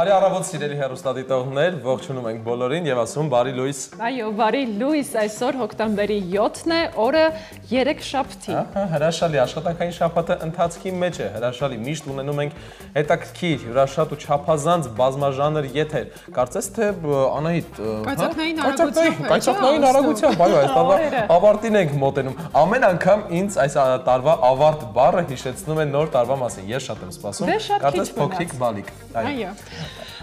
Բարի առավոտ սիրելի հեռուստադիտողներ, ողջունում ենք բոլորին եւ ասում բարի լույս։ Այո, բարի լույս, այսօր հոկտեմբերի 7-ն է, օրը 3 շաբթի։ Հրաշալի աշխատանքային շաբաթը ընթացքի մեջ է, հրաշալի միշտ ունենում ենք հետաքրքիր, հյուրաշատ ու չափազանց բազմաժանր եթեր։ Կարծես թե Անահիտ, կայծակնային արագությամբ, այո, այս տարվա ավարտին ենք մոտենում։ Ամեն անգամ ինձ այս տարվա ավարտ բառը հիշեցնում է նոր տարվա մասին։ Ես շատ եմ սպասում, կարծես փոքրիկ բալիկ։ Այո։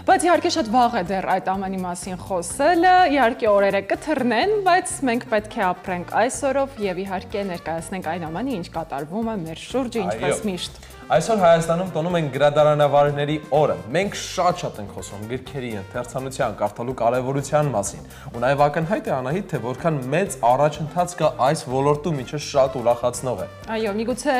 Բայց իհարկե շատ վաղ է դեռ այդ ամենի մասին խոսելը, իհարկե օրերը կթռնեն, բայց մենք պետք է ապրենք այս օրով եւ իհարկե ներկայացնենք այն ամենը, ինչ կատարվում է մեր շուրջը, ինչպես միշտ։ Այսօր Հայաստանում տոնում են գրադարանավարների օրը։ Մենք շատ ենք խոսում գրքերի ընթերցանության, կարդալու կարևորության մասին։ Ու նաև ակնհայտ է Անահիտ, թե որքան մեծ առաջընթաց կա այս ոլորտում, ինչը շատ ուրախացնող է։ Այո, միգուցե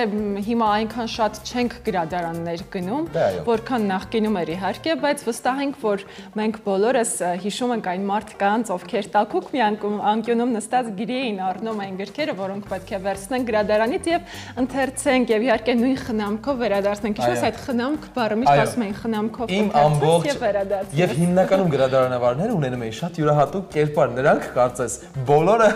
հիմա այնքան շատ չենք գրադարաններ գնում, որքան նախկինում էր իհարկե, բայց վստահ ենք, որ մենք բոլորս հիշում ենք այն մարդկանց, ովքեր տաքուկ մի անկյունում նստած գրի էին առնում այն գրքերը, որոնք պետք է վերցնենք գրադարանից եւ ընթերցենք եւ իհարկե նույն խնամքով վերադարձնենք։ Ինչպես այդ խնամք բառը միշտ ասում են խնամքով ընթերցես եւ վերադարձես։ Եվ հիմնականում գրադարանավարները ունենում են շատ յուրահատուկ կերպար։ Նրանք կարծես բոլորը,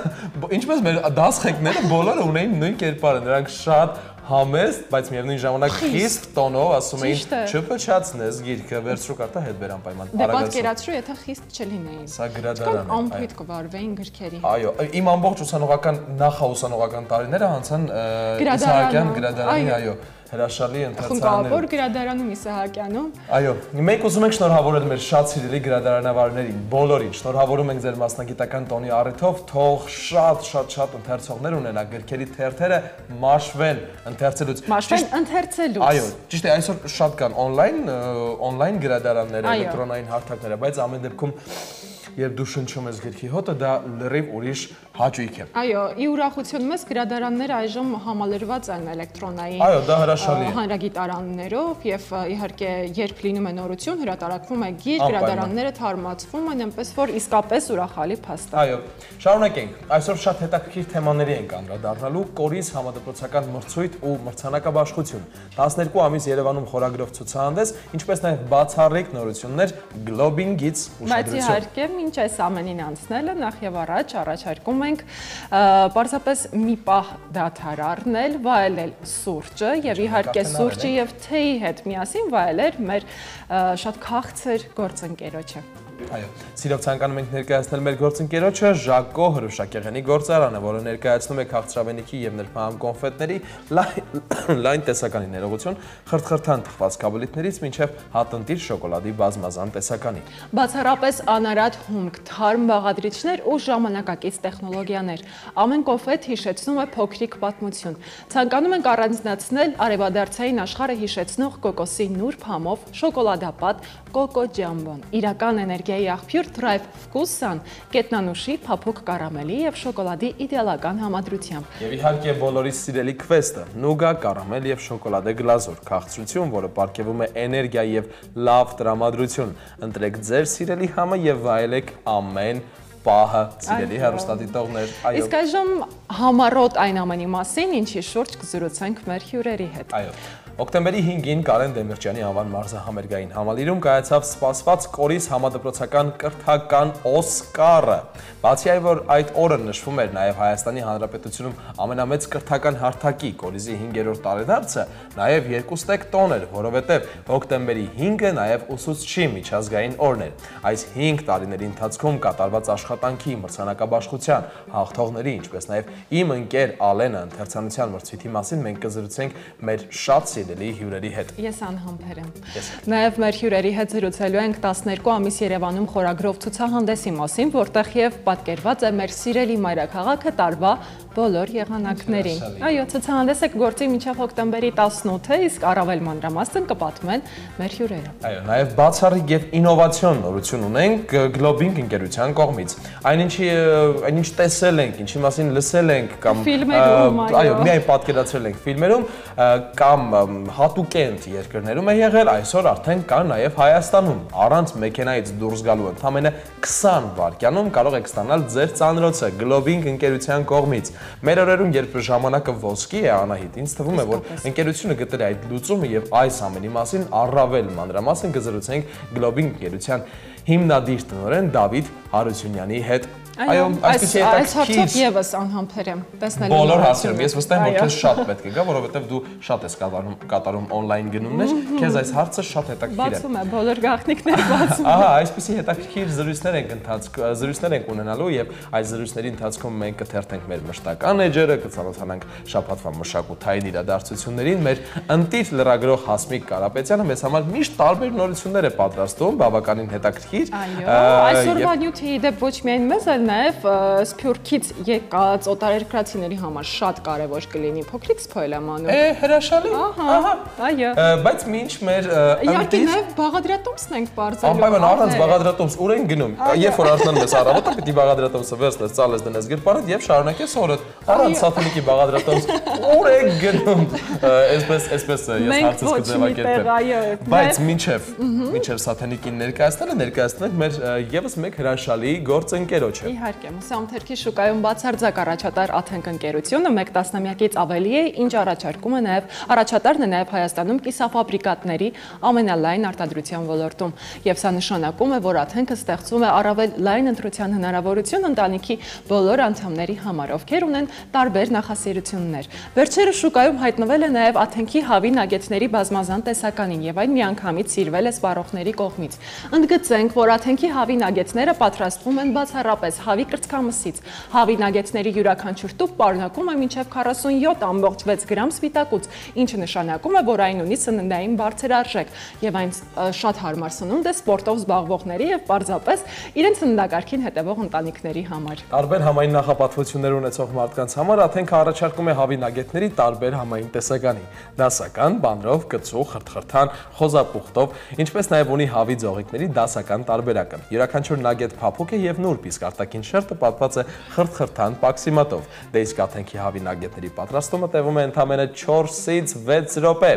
ինչպես մեր դասղեկները բոլորը ունեին նույն կերպարը։ Նրանք շատ համեստ, բայց միևնույն ժամանակ խիստ տոնով ասում էին չփչացնես գիրքը, վերցրու կարդա հետ բեր անպայման։ Դե պատկերացրու, եթե խիստ չլինեին։ Սա գրադարան է։ Անփույթ կվարվեին գրքերի։ Այո, իմ ամբողջ ուսանողական նախաուսանողական տարիները անցան Իսահակյան գրադարանի, այո, հրաշալի ընթերցաններ։ Խմբավոր գրադարանում Իսահակյանում։ Այո, մենք ուզում ենք շնորհավորել մեր շատ սիրելի գրադարանավարներին, բոլորին։ Շնորհավորում ենք ձեր մասնագիտական տոնի առիթով, թող շատ ընթերցողներ ունենա, գրքերի թերթերը մաշվեն ընթերցելուց։ Մաշվեն ընթերցելուց։ Այո, ճիշտ է, այսօր շատ կան on-line գրադարաններ, էլեկտրոնային հարթակներ, բայց ամեն դեպքում երբ դու շնչում ես գրքի հոտը, դա լրիվ ուրիշ հաճույք է։ Այո, ի ուրախություն մեզ գրադարանները այժմ համալրված են էլեկտրոնային հանրագիտարաններով եւ իհարկե երբ լինում է նորություն, հրատարակվում է գիր, գրադարանները թարմացվում են, այնպես որ իսկապես ուրախալի փաստ է։ Այո, շարունակենք։ Այսօր շատ հետաքրքիր թեմաների ենք անդրադառնալու՝ կորիզ համադպրոցական մրցույթ ու մրցանակաբաշխություն։ 12 ամիս Երևանում խորագրով ցուցահանդես, ինչպես նաեւ բացառիկ նորություններ Գլոբինգից ուշադրություն։ Ինչ այս ամենին անցնելը նախ եւ առաջ առաջարկում ենք պարզապես մի պահ դադար առնել, վայելել սուրճը եւ իհարկե սուրճի եւ թեյի հետ միասին վայելել մեր շատ քաղցր գործընկերոջը։ Այո, սիրով ցանկանում ենք ներկայացնել մեր գործընկերոջը Ժակո հրուշակեղենի գործարանը, որը ներկայացնում է քաղցրավենիքի եւ նրբահամ կոնֆետների լայն տեսականի ներողություն, խրթխրթան թխված կաբլիտներից մինչեւ հատնտիր շոկոլադի բազմազան տեսականի։ Բացառապես անարատ հումք, թարմ բաղադրիչներ ու ժամանակակից տեխնոլոգիաներ։ Ամեն կոնֆետ հիշեցնում է փոքրիկ պատմություն։ Ցանկանում ենք առանձնացնել արևադարձային աշխարհը հիշեցնող կոկոսի նուրբ համով շոկոլադապատ Կոկո Ջամբոն։ Իրական էներգիայի աղբյուր Drive Vkusan կետնանուշի, փափուկ կարամելի եւ շոկոլադի իդեալական համադրությամբ։ Եվ իհարկե բոլորի սիրելի քվեստը՝ նուգա, կարամել եւ շոկոլադե գլազուր, քաղցրություն, որը պարգևում է էներգիա եւ լավ տրամադրություն։ Ընտրեք ձեր սիրելի համը եւ վայելեք ամեն պահը, սիրելի հեռուստադիտողներ։ Իսկ այժմ համառոտ այն ամենի մասին, ինչի շուրջ կզրուցենք մեր հյուրերի հետ։ Այո։ Օկտեմբերի 5-ին Կարեն Դեմիրճյանի անվան մարզահամերգային համալիրում կայացավ սպասված կորիզ համադպրոցական կրթական Օսկարը։ Բացի այն, որ այդ օրը նշվում էր նաև Հայաստանի Հանրապետությունում ամենամեծ կրթական հարթակի կորիզի 5-րդ տարեդարձը, նաև երկուստեք տոն էր, որովհետև հոկտեմբերի 5-ը նաև ուսուցչի միջազգային օրն էր։ Այս 5 տարիների ընթացքում կատարված աշխատանքի, մրցանակաբաշխության, հաղթողների, ինչպես նաև իմ ընկեր Ալենը ընթերցանության մրցույթի մասին մենք կզրուցենք մեր շատ հյուրերի հետ։ Ես անհամբեր եմ։ Նաև մեր հյուրերի հետ զրուցելու ենք 12 ամիս Երևանում խորագրով ցուցահանդեսի մասին, որտեղ եւ պատկերված է մեր սիրելի մայրաքաղաքը տարվա բոլոր եղանակներին։ Այո, ցուցահանդեսը կգործի մինչև հոկտեմբերի 18-ը, իսկ առավել մանրամասն կպատմեն մեր հյուրերը։ Այո, նաև բացառիկ եւ ինովացիոն նորություն ունենք Globing ընկերության կողմից։ Այնինչ տեսել ենք, ինչի մասին լսել ենք կամ այո, միայն պատկերացրել ենք ֆիլմերում կամ հատուկենտ երկրներում է եղել, այսօր արդեն կա նաև Հայաստանում։ Առանց մեքենայից դուրս գալու ընդամենը 20 վայրկյանում կարող եք ստանալ ձեր ծանրոցը Globing ընկերության կողմից։ Մեր օրերում, երբ ժամանակը ոսկի է, Անահիտ, ինձ թվում է, որ ընկերությունը գտել է այդ լուծումը եւ այս ամենի մասին առավել մանրամասն կզրուցենք Globing ընկերության հիմնադիր տնօրեն Դավիթ Հարությունյանի հետ։ Այո, այս հարցով եւս անհամբեր եմ տեսնելու բոլոր հարցերում։ Ես վստահ եմ, որ քեզ շատ պետք է գա, որովհետեւ դու շատ ես կատարում on-line գնումներ, քեզ այս հարցը շատ հետաքրքիր է։ Բացում է, բոլոր գաղտնիքները բացում։ Ահա, այսպեսի հետաքրքիր զրույցներ ենք ունենալու եւ այս զրույցների ընթացքում մենք կթերթենք մեր մշտական էջերը, կցանոթանանք շաբաթվա մշակութային իրադարձություններին։ Մեր ընտիր լրագրող Հասմիկ Կարապետյանը մեզ համար միշտ տարբեր նորություններ է պատրաստում, բավականին հետաքրքիր։ Այո, այսօրվա նյութի դեպ ոչ միայն մեզ նաև Սփյուռքից եկած օտարերկրացիների համար շատ կարևոր կլինի փոքրիկ սփոյլ եմ անում։ Հրաշալի։ Ահա, այո։ Բայց մինչ մեր իհարկե նաև բաղադրատոմսն ենք բարձելու։ Անպայման առանց բաղադրատոմս ուր են գնում։ Երբ որ արտանում ես առավոտը, պիտի բաղադրատոմսը վերցնես, ծալես դնես գրպանդ եւ շարունակես օրդ։ Առանց սաթենիկի բաղադրատոմս ուր է գնում։ Այսպես ես հարցս կձևակերպեմ։ Բայց մինչև սաթենիկին ներկայացնենք մեր եւս մեկ հրաշալի գործընկերոջ։ Իհարկե, Մսամթերքի շուկայում բացարձակ առաջատար Աթենք ընկերությունը 1 տասնամյակից ավելի է, ինչ առաջատարն է նաև Հայաստանում կիսաֆաբրիկատների ամենալայն արտադրության ոլորտում։ Եվ սա նշանակում է, որ Աթենքը ստեղծում է առավել լայն ընտրության հնարավորություն ընտանիքի բոլոր անդամների համար, ովքեր ունեն տարբեր նախասիրություններ։ Վերջերս շուկայում հայտնվել է նաև Աթենքի հավի նագետների բազմազան տեսականին եւ այն միանգամից սիրվել է սպառողների կողմից։ Ընդգծենք, որ Աթենքի հավի նագետները պատրաստվում են բացառապես հավի կրծքամսից։ Հավի նագետների յուրաքանչյուր տուփ պարունակում է մինչև 47.6 գրամ սպիտակուց, ինչը նշանակում է, որ այն ունի սննդային բարձր արժեք եւ այն շատ հարմար սնունդ է սպորտով զբաղվողների եւ պարզապես իրենց սննդակարգին հետևող ընտանիքների համար։ Տարբեր համային նախապատվություններ ունեցող մարդկանց համար Աթենքը առաջարկում է հավի նագետների տարբեր համային տեսականի՝ դասական, բանրով, կծու, խրթխրթան, խոզապուխտով, ինչպես նաեւ ունի հավի ձողիկների դասական տարբերակը։ Յուրաքանչյուր նագետ փափուկ է եւ նուրբ, իսկ արտաքին շերտը պատված է խրթխրթան պաքսիմատով։ Դե իսկ Աթենքի հավի նագետների պատրաստումը տևում է ընդամենը 4-ից 6 րոպե։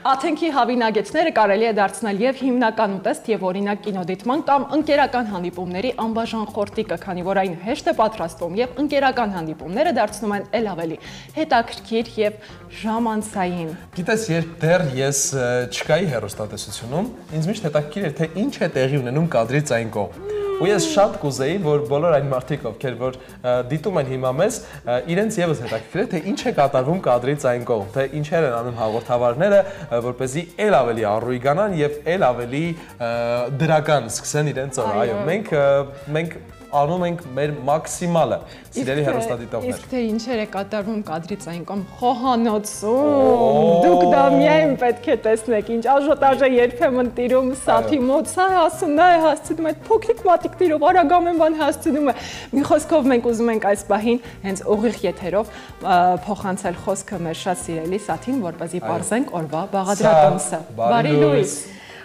Աթենքի հավի նագետները կարելի է դարձնել եւ հիմնական ուտեստ եւ օրինակ կինոդիտման կամ ընկերական հանդիպումների անբաժան խորտիկը, քանի որ այն հեշտ է պատրաստվում եւ ընկերական հանդիպումները դարձնում են ել ավելի հետաքրքիր եւ ժամանցային։ Գիտես, երբ դեռ ես չկայի հեռուստատեսությունում, ինձ միշտ հետաքրքիր էր, թե ինչ է տեղի ունենում կադրից այն կողմ։ Ու ես շատ կուզեի, որ բոլոր այն մարդիկ, ովքեր որ դիտում են հիմա մեզ, իրենց եւս հետաքրքիր է, թե ինչ է կատարվում կադրից այն կողմ, թե ինչեր են անում հաղորդավարները, որպեսզի ել ավելի առույգանան եւ ել ավելի դրական սկսեն իրենց օրը։ Այո, մենք անում ենք մեր մաքսիմալը, սիրելի հեռուստադիտողներ։ Իսկ թե ինչեր է կատարվում կադրից այն կողմ խոհանոցում, դուք դա միայն պետք է տեսնեք, ինչ աժոտաժ է երբեմն տիրում սաթի մոտ, սա է ասում, նա է հասցնում, այդ փոքրիկ մատիկներով արագամեն բան հասցնում է։ Մի խոսքով մենք ուզում ենք այս պահին հենց ուղիղ եթերով փոխանցել խոսքը մեր շատ սիրելի Սաթին, որպեսզի պարզենք օրվա բաղադրատոմսը։ Բարի լույս։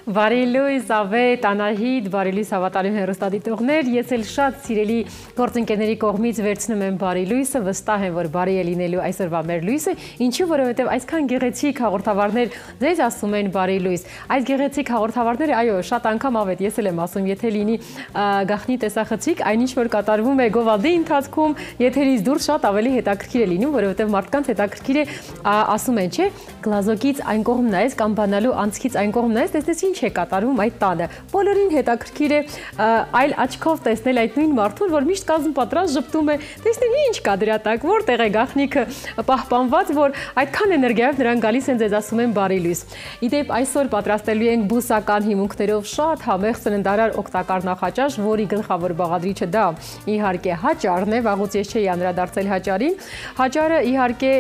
Բարի լույս, Ավետ, Անահիտ, բարի լույս հավատարիմ հեռուստադիտողներ, ես էլ շատ սիրելի գործընկերների կողմից վերցնում եմ բարի լույսը, վստահ եմ, որ բարի է լինելու այսօրվա մեր լույսը, ինչու որովհետև այսքան գեղեցիկ հաղորդավարներ ձեզ ասում են բարի լույս։ Այս գեղեցիկ հաղորդավարները, այո, շատ անգամ Ավետ, ես էլ եմ ասում, եթե լինի գաղտնի տեսախցիկ, այնինչ որ կատարվում է գովազդի ընթացքում, եթերից դուրս շատ ավելի հետաքրքիր է լինում, որովհետև մարդկանց հետաքրքիր է, ասում են, չէ, գլազոկից այն կողմ նայես կամ բանալու անցքից այն կողմ նայես, տեսնես ինչ է կատարվում այդ տանը։ Բոլորին հետաքրքիր է այլ աչքով տեսնել այդ նույն մարդուն, որ միշտ կազմ պատրաստ ժպտում է, տեսնել ինչ կա դրա տակ, որտեղ է գաղտնիքը պահպանված, որ այդքան էներգիայով նրանք գալիս են ձեզ ասում են բարի լույս։ Իդեպ այսօր պատրաստելու ենք բուսական հիմունքներով շատ համեղ սննդարար օգտակար նախաճաշ, որի գլխավոր բաղադրիչը դա իհարկե հաճարն է, վաղուց ես չէի անդրադարձել հաճարին։ Հաճարը իհարկե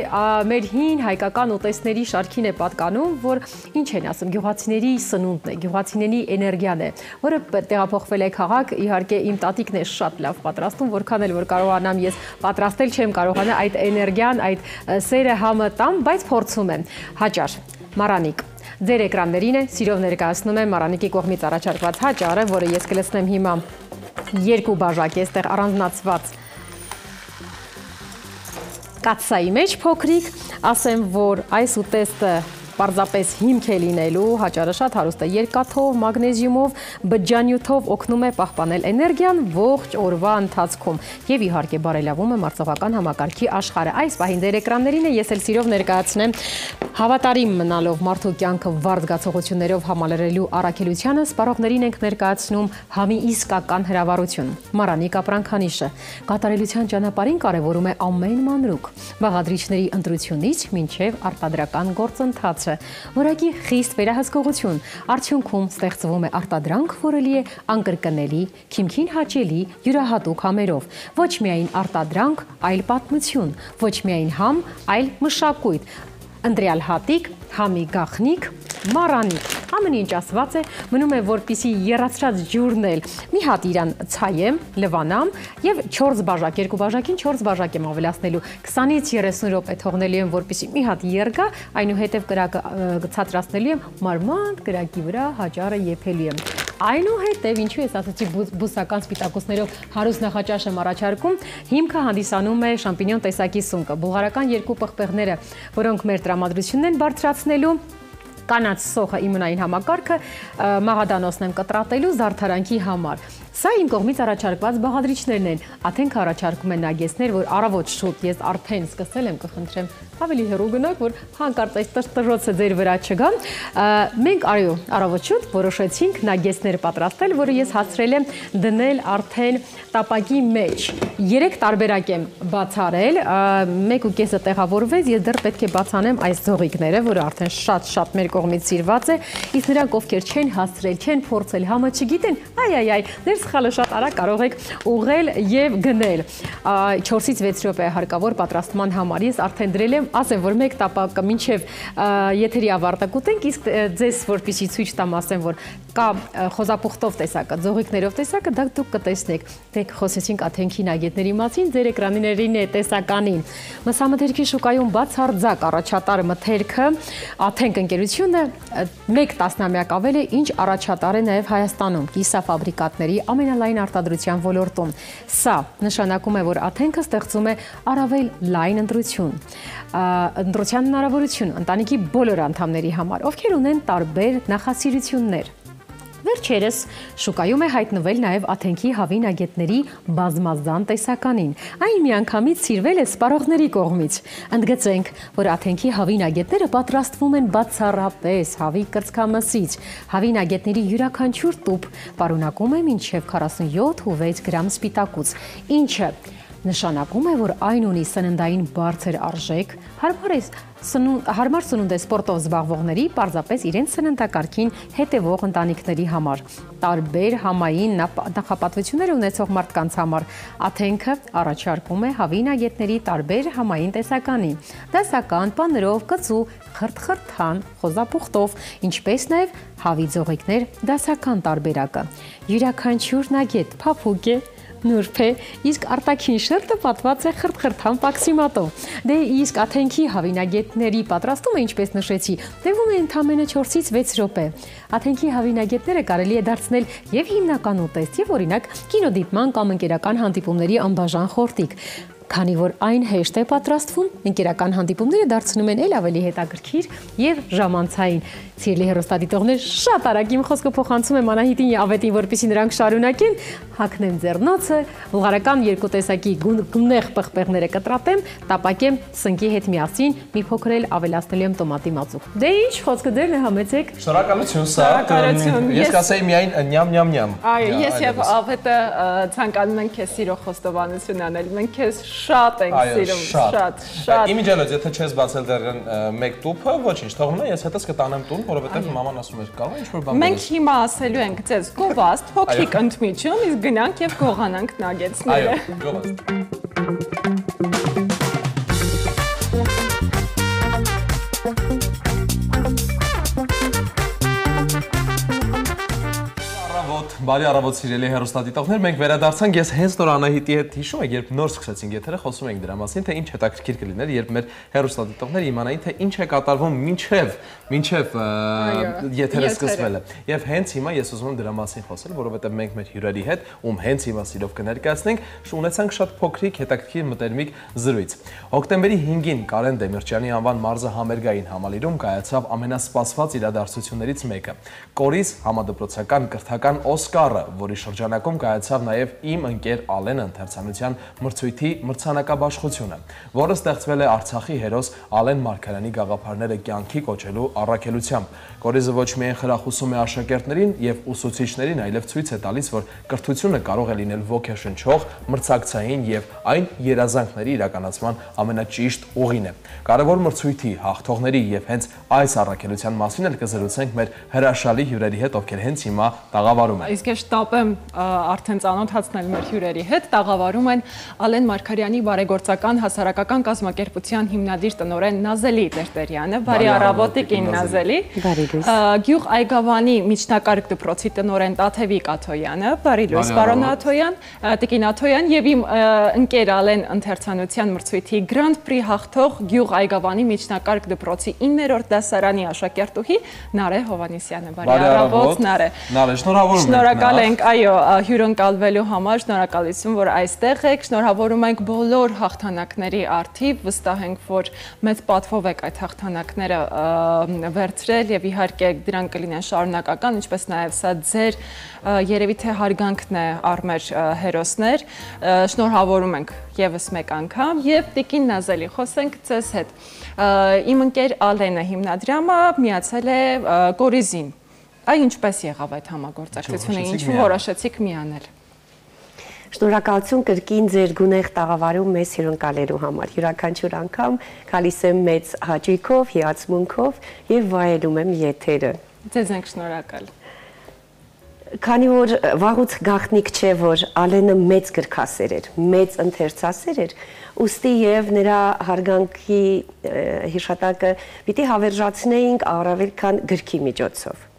մեր հին հայկական ուտեստների շարքին է պատկանում, որ ինչ են ասում, գյուղացիների սնունդ մարտուտն է, գյուղացիների էներգիան է, որը տեղափոխվել է քաղաք, իհարկե իմ տատիկն է շատ լավ պատրաստում, որքան էլ որ կարողանամ ես պատրաստել չեմ կարողանա այդ էներգիան, այդ սերը համը տամ, բայց փորձում եմ։ Հաճար, Մարանիկ։ Ձեր էկրաններին է, սիրով ներկայացնում եմ Մարանիկի կողմից առաջարկված հաճարը, որը ես կլցնեմ հիմա 2 բաժակ է, այստեղ առանձնացված կաթսայի մեջ փոքրիկ, ասեմ, որ այս ուտեստը պարզապես հիմք է լինելու, հաճարը շատ հարուստ է երկաթով, մագնեզիումով, բջջանյութով օգնում է պահպանել էներգիան ողջ օրվա ընթացքում եւ իհարկե բարելավում է մարսողական համակարգի աշխարհը։ Այս պահին դեր էկրաններին է, ես էլ սիրով ներկայացնեմ հավատարիմ մնալով մարդու կյանքը վառ զգացողություններով համալրելու առաքելությանը սպառողներին ենք ներկայացնում համի իսկական հրավառություն։ Մարանիկ ապրանքանիշը կատարելության ճանապարհին կարևորում է ամեն մանրուք, բաղադրիչների ընտրությունից մինչև արտադրական գործընթացը, որակի խիստ վերահսկողություն, արդյունքում ստեղծվում է արտադրանք, որը լի է անկրկնելի, քիմքին հաճելի, յուրահատուկ համերով, ոչ միայն արտադրանք, այլ պատմություն, ոչ միայն համ, այլ մշակույթ, ընտրյալ հատիկ, համի գաղտնիք, Մարանիկ, ամեն ինչ ասված է, մնում է որպիսի եռացրած ջուրն էլ մի հատ իրան ցայեմ, լվանամ եւ 4 բաժակ, 2 բաժակին 4 բաժակ եմ ավելացնելու, 20-ից 30 րոպե թողնելու եմ որպիսի մի հատ երգա, այնուհետեւ կրակը ցածրացնելու եմ, մարմանդ կրակի վրա հաճարը եփելու եմ։ Այնուհետև ինչու ես ասացի բուսական սպիտակուցներով հարուստ նախաճաշ եմ առաջարկում, հիմքը հանդիսանում է շամպինյոն տեսակի սունկը, բուլղարական 2 պղպեղները, որոնք մեր տրամադրությունն են բարձրացնելու, կանաչ սոխը իմունային համակարգը, մաղադանոսն եմ կտրատելու զարդարանքի համար։ Սա իմ կողմից առաջարկված բաղադրիչներն են, Աթենքը առաջարկում է նագեցներ, որ առավոտ շուտ ես արդեն սկսել եմ, կխնդրեմ ավելի հեռու գնաք, որ հանկարծ այս տրոծը ձեր վրա չգա։ Մենք առավոտ շուտ որոշեցինք նագեցներ պատրաստել, որը ես հասցրել եմ դնել արդեն տապակի մեջ։ 3 տարբերակ եմ բացառել, 1.5-ը տեղավորվեց, ես դեռ պետք է բացանեմ այս ձողիկները, որը արդեն շատ մեր կողմից սիրված է, իսկ նրանք ովքեր չեն հասցրել, չեն փորձել, համը չգիտեն, դեր սխալը շատ արագ կարող եք ուղղել եւ գնել։ 4-ից 6 րոպե հարկավոր պատրաստման համար ես արդեն դրել եմ, ասեմ, որ 1 տապակը մինչև եթերի ավարտը կուտենք, իսկ ձեզ որպեսզի ցույց տամ, ասեմ, որ կա խոզապուխտով տեսակը, ձողիկներով տեսակը, դա դուք կտեսնեք։ Դե խոսեցինք Աթենքի նագետների մասին, ձեր էկրաններին է տեսականին։ Մսամթերքի շուկայում բացարձակ առաջատար մթերքը Աթենք ընկերությունը 1 տասնամյակ ավել է, ինչ առաջատար է նաև Հայաստանում կիսաֆաբրիկատների ամենալայն արտադրության ոլորտում։ Սա նշանակում է, որ Աթենքը ստեղծում է առավել լայն ընտրության հնարավորություն ընտանիքի բոլոր անդամների համար, ովքեր ունեն տարբեր նախասիրություններ։ Վերջերս շուկայում է հայտնվել նաև Աթենքի հավին ագետների բազմազան տեսականին։ Այն միանգամից սիրվել է սպառողների կողմից։ Ընդգծենք, որ Աթենքի հավին ագետները պատրաստվում են բացառապես հավի կրծքամսից։ Հավին ագետների յուրաքանչյուր տուփ պարունակում է մինչև 47.6 գրամ սպիտակուց, ինչը նշանակում է, որ այն ունի սննդային բարձր արժեք, հարմար սնունդ է սպորտով զբաղվողների, պարզապես իրենց սննդակարգին հետևող ընտանիքների համար, տարբեր համային նախապատվություններ ունեցող մարդկանց համար։ Աթենքը առաջարկում է հավին ագետների տարբեր համային տեսականի, դասական, պանրով, կծու, խրթխրթան, խոզապուխտով, ինչպես նաև հավի ձողիկներ դասական տարբերակը։ Յուրաքանչյուր նագետ փափուկ է, նուրբ է, իսկ արտաքին շերտը պատված է խրթխրթան պաքսիմատով։ Դե իսկ Աթենքի հավինագետների պատրաստումը, ինչպես նշեցի, տևում է ընդամենը 4-ից 6 րոպե։ Աթենքի հավինագետները կարելի է դարձնել եւ հիմնական ուտեստ, եւ օրինակ կինոդիտման կամ ընկերական հանդիպումների անբաժան խորտիկ։ Քանի որ այն հեշտ է պատրաստվում, ընկերական հանդիպումները դարձնում են ել ավելի հետաքրքիր եւ ժամանցային։ Սիրելի հեռուստադիտողներ, շատ արագ իմ խոսքը փոխանցում եմ Անահիտին Ավետին, որպեսզի նրանք շարունակեն, հագնեմ ձեռնոցը, բուլղարական 2 տեսակի գունեղ պղպեղները կտրատեմ, տապակեմ սնկի հետ միասին, մի փոքր էլ ավելացնելու եմ տոմատի մածուկ։ Դե ինչ, խոսքը դերն է, համեցեք։ Շնորհակալություն, սա ես կասեի միայն նյամ։ Այո, ես եւ Ավետը ցանկանում ենք քեզ սիրող խոստովանություն անել։ Մենք քեզ շատ ենք սիրում, շատ։ Իմիջիալոց, եթե չես բացել դեռ 1 տուփը, ոչինչ, թողնում է, ես հետս կտանեմ տուն, որովհետև մաման ասում էր, կարող է ինչ-որ բան։ Մենք հիմա ասելու ենք ձեզ գովաստ, փոքրիկ ընդմիջում, իսկ գնանք եւ գողանանք նագեցները։ Այո, գովաստ։ բարի առավոտ սիրելի հեռուստադիտողներ, մենք վերադարձանք, ես հենց նոր Անահիտի հետ հիշում եք, երբ նոր սկսեցինք եթերը, խոսում էինք դրա մասին, թե ինչ հետաքրքիր կլիներ, երբ մեր հեռուստադիտողները իմանային, թե ինչ է կատարվում մինչև եթերը սկսվելը։ Եվ հենց հիմա ես ուզում եմ դրա մասին խոսել, որովհետև մենք մեր հյուրերի հետ, ում հենց հիմա սիրով կներկայացնենք, ունեցանք շատ փոքրիկ հետաքրքիր մտերմիկ զրույց։ Հոկտեմբերի 5-ին Կարեն Դեմիրճյանի անվան մարզը համերգային համալիրում կայացավ ամենասպասված իրադարձություններից մեկը՝ Կորիս համադպրոցական կրթական Օսկարը, որի շրջանակում կայացավ նաև Իմ ընկեր Ալենը ընթերցանության մրցույթի մրցանակաբաշխությունը, որը ստեղծվել է Արցախի հերոս Ալեն Մարգարյանի գաղափարները կյանքի կոչելու առաքելությամբ։ Կորիզը ոչ միայն խրախուսում է աշակերտներին և ուսուցիչներին, այլև ցույց է տալիս, որ կրթությունը կարող է լինել ոգեշնչող, մրցակցային և այն երազանքների իրականացման ամենաճիշտ ուղին է։ Կարևոր մրցույթի հաղթողների և հենց այս առաքելության մասին էլ կզրուցենք մեր հրաշալի հյուրերի հետ, ովքեր հենց հիմա տաղավարում են։ Իսկ ես շտապ եմ արդեն ծանոթացնել մեր հյուրերի հետ, տաղավարում են Ալեն Մարգարյանի բարեգործական հասարակական կազմակերպության հիմնադիր տնօրեն Նազելի Տերտերյանը, բարի առավոտ Տիկին Նազելի, Գյուղ Այգավանի միջնակարգ դպրոցի տնօրեն Տաթևիկ Աթոյանը, բարի լույս պարոն Աթոյան, Տիկին Աթոյան եւ իմ ընկեր Ալեն ընթերցանության մրցույթի Grand Prix հաղթող Գյուղ Այգավանի միջնակարգ դպրոցի 9-րդ դասարանի աշակերտուհի Նարե Հովհաննիսյանը, բարի առավոտ Նարե։ Նարե, շնորհավորում ենք։ Շնորհակալ ենք, այո, հյուրընկալվելու համար, շնորհակալություն, որ այստեղ եք, շնորհավորում ենք բոլոր հաղթանակների առթիվ, վստահ ենք, որ մեծ պատվով եք այդ հաղթանակները վերցրել եւ իհարկե դրանք կլինեն շարունակական, ինչպես նաեւ սա ձեր երևի թե հարգանքն է առ մեր հերոսներ։ Շնորհավորում ենք եւս մեկ անգամ եւ Տիկին Նազելի, խոսենք ձեզ հետ։ Իմ ընկեր Ալենը հիմնադրամը միացել է Կորիզին։ Այ ինչպես եղավ այդ համագործակցությունը, ինչու որոշեցիք միանել։ Շնորհակալություն կրկին ձեր գունեղ տաղավարում մեզ հյուրընկալելու համար։ Յուրաքանչյուր անգամ գալիս եմ մեծ հաճույքով, հիացմունքով եւ վայելում եմ եթերը։ Ձեզ ենք շնորհակալ։ Քանի որ վաղուց գաղտնիք չէ, որ Ալենը մեծ գրքասեր էր, մեծ ընթերցասեր էր, ուստի եւ նրա հարգանքի հիշատակը պիտի հավերժացնեինք առավել քան գրքի միջոցով։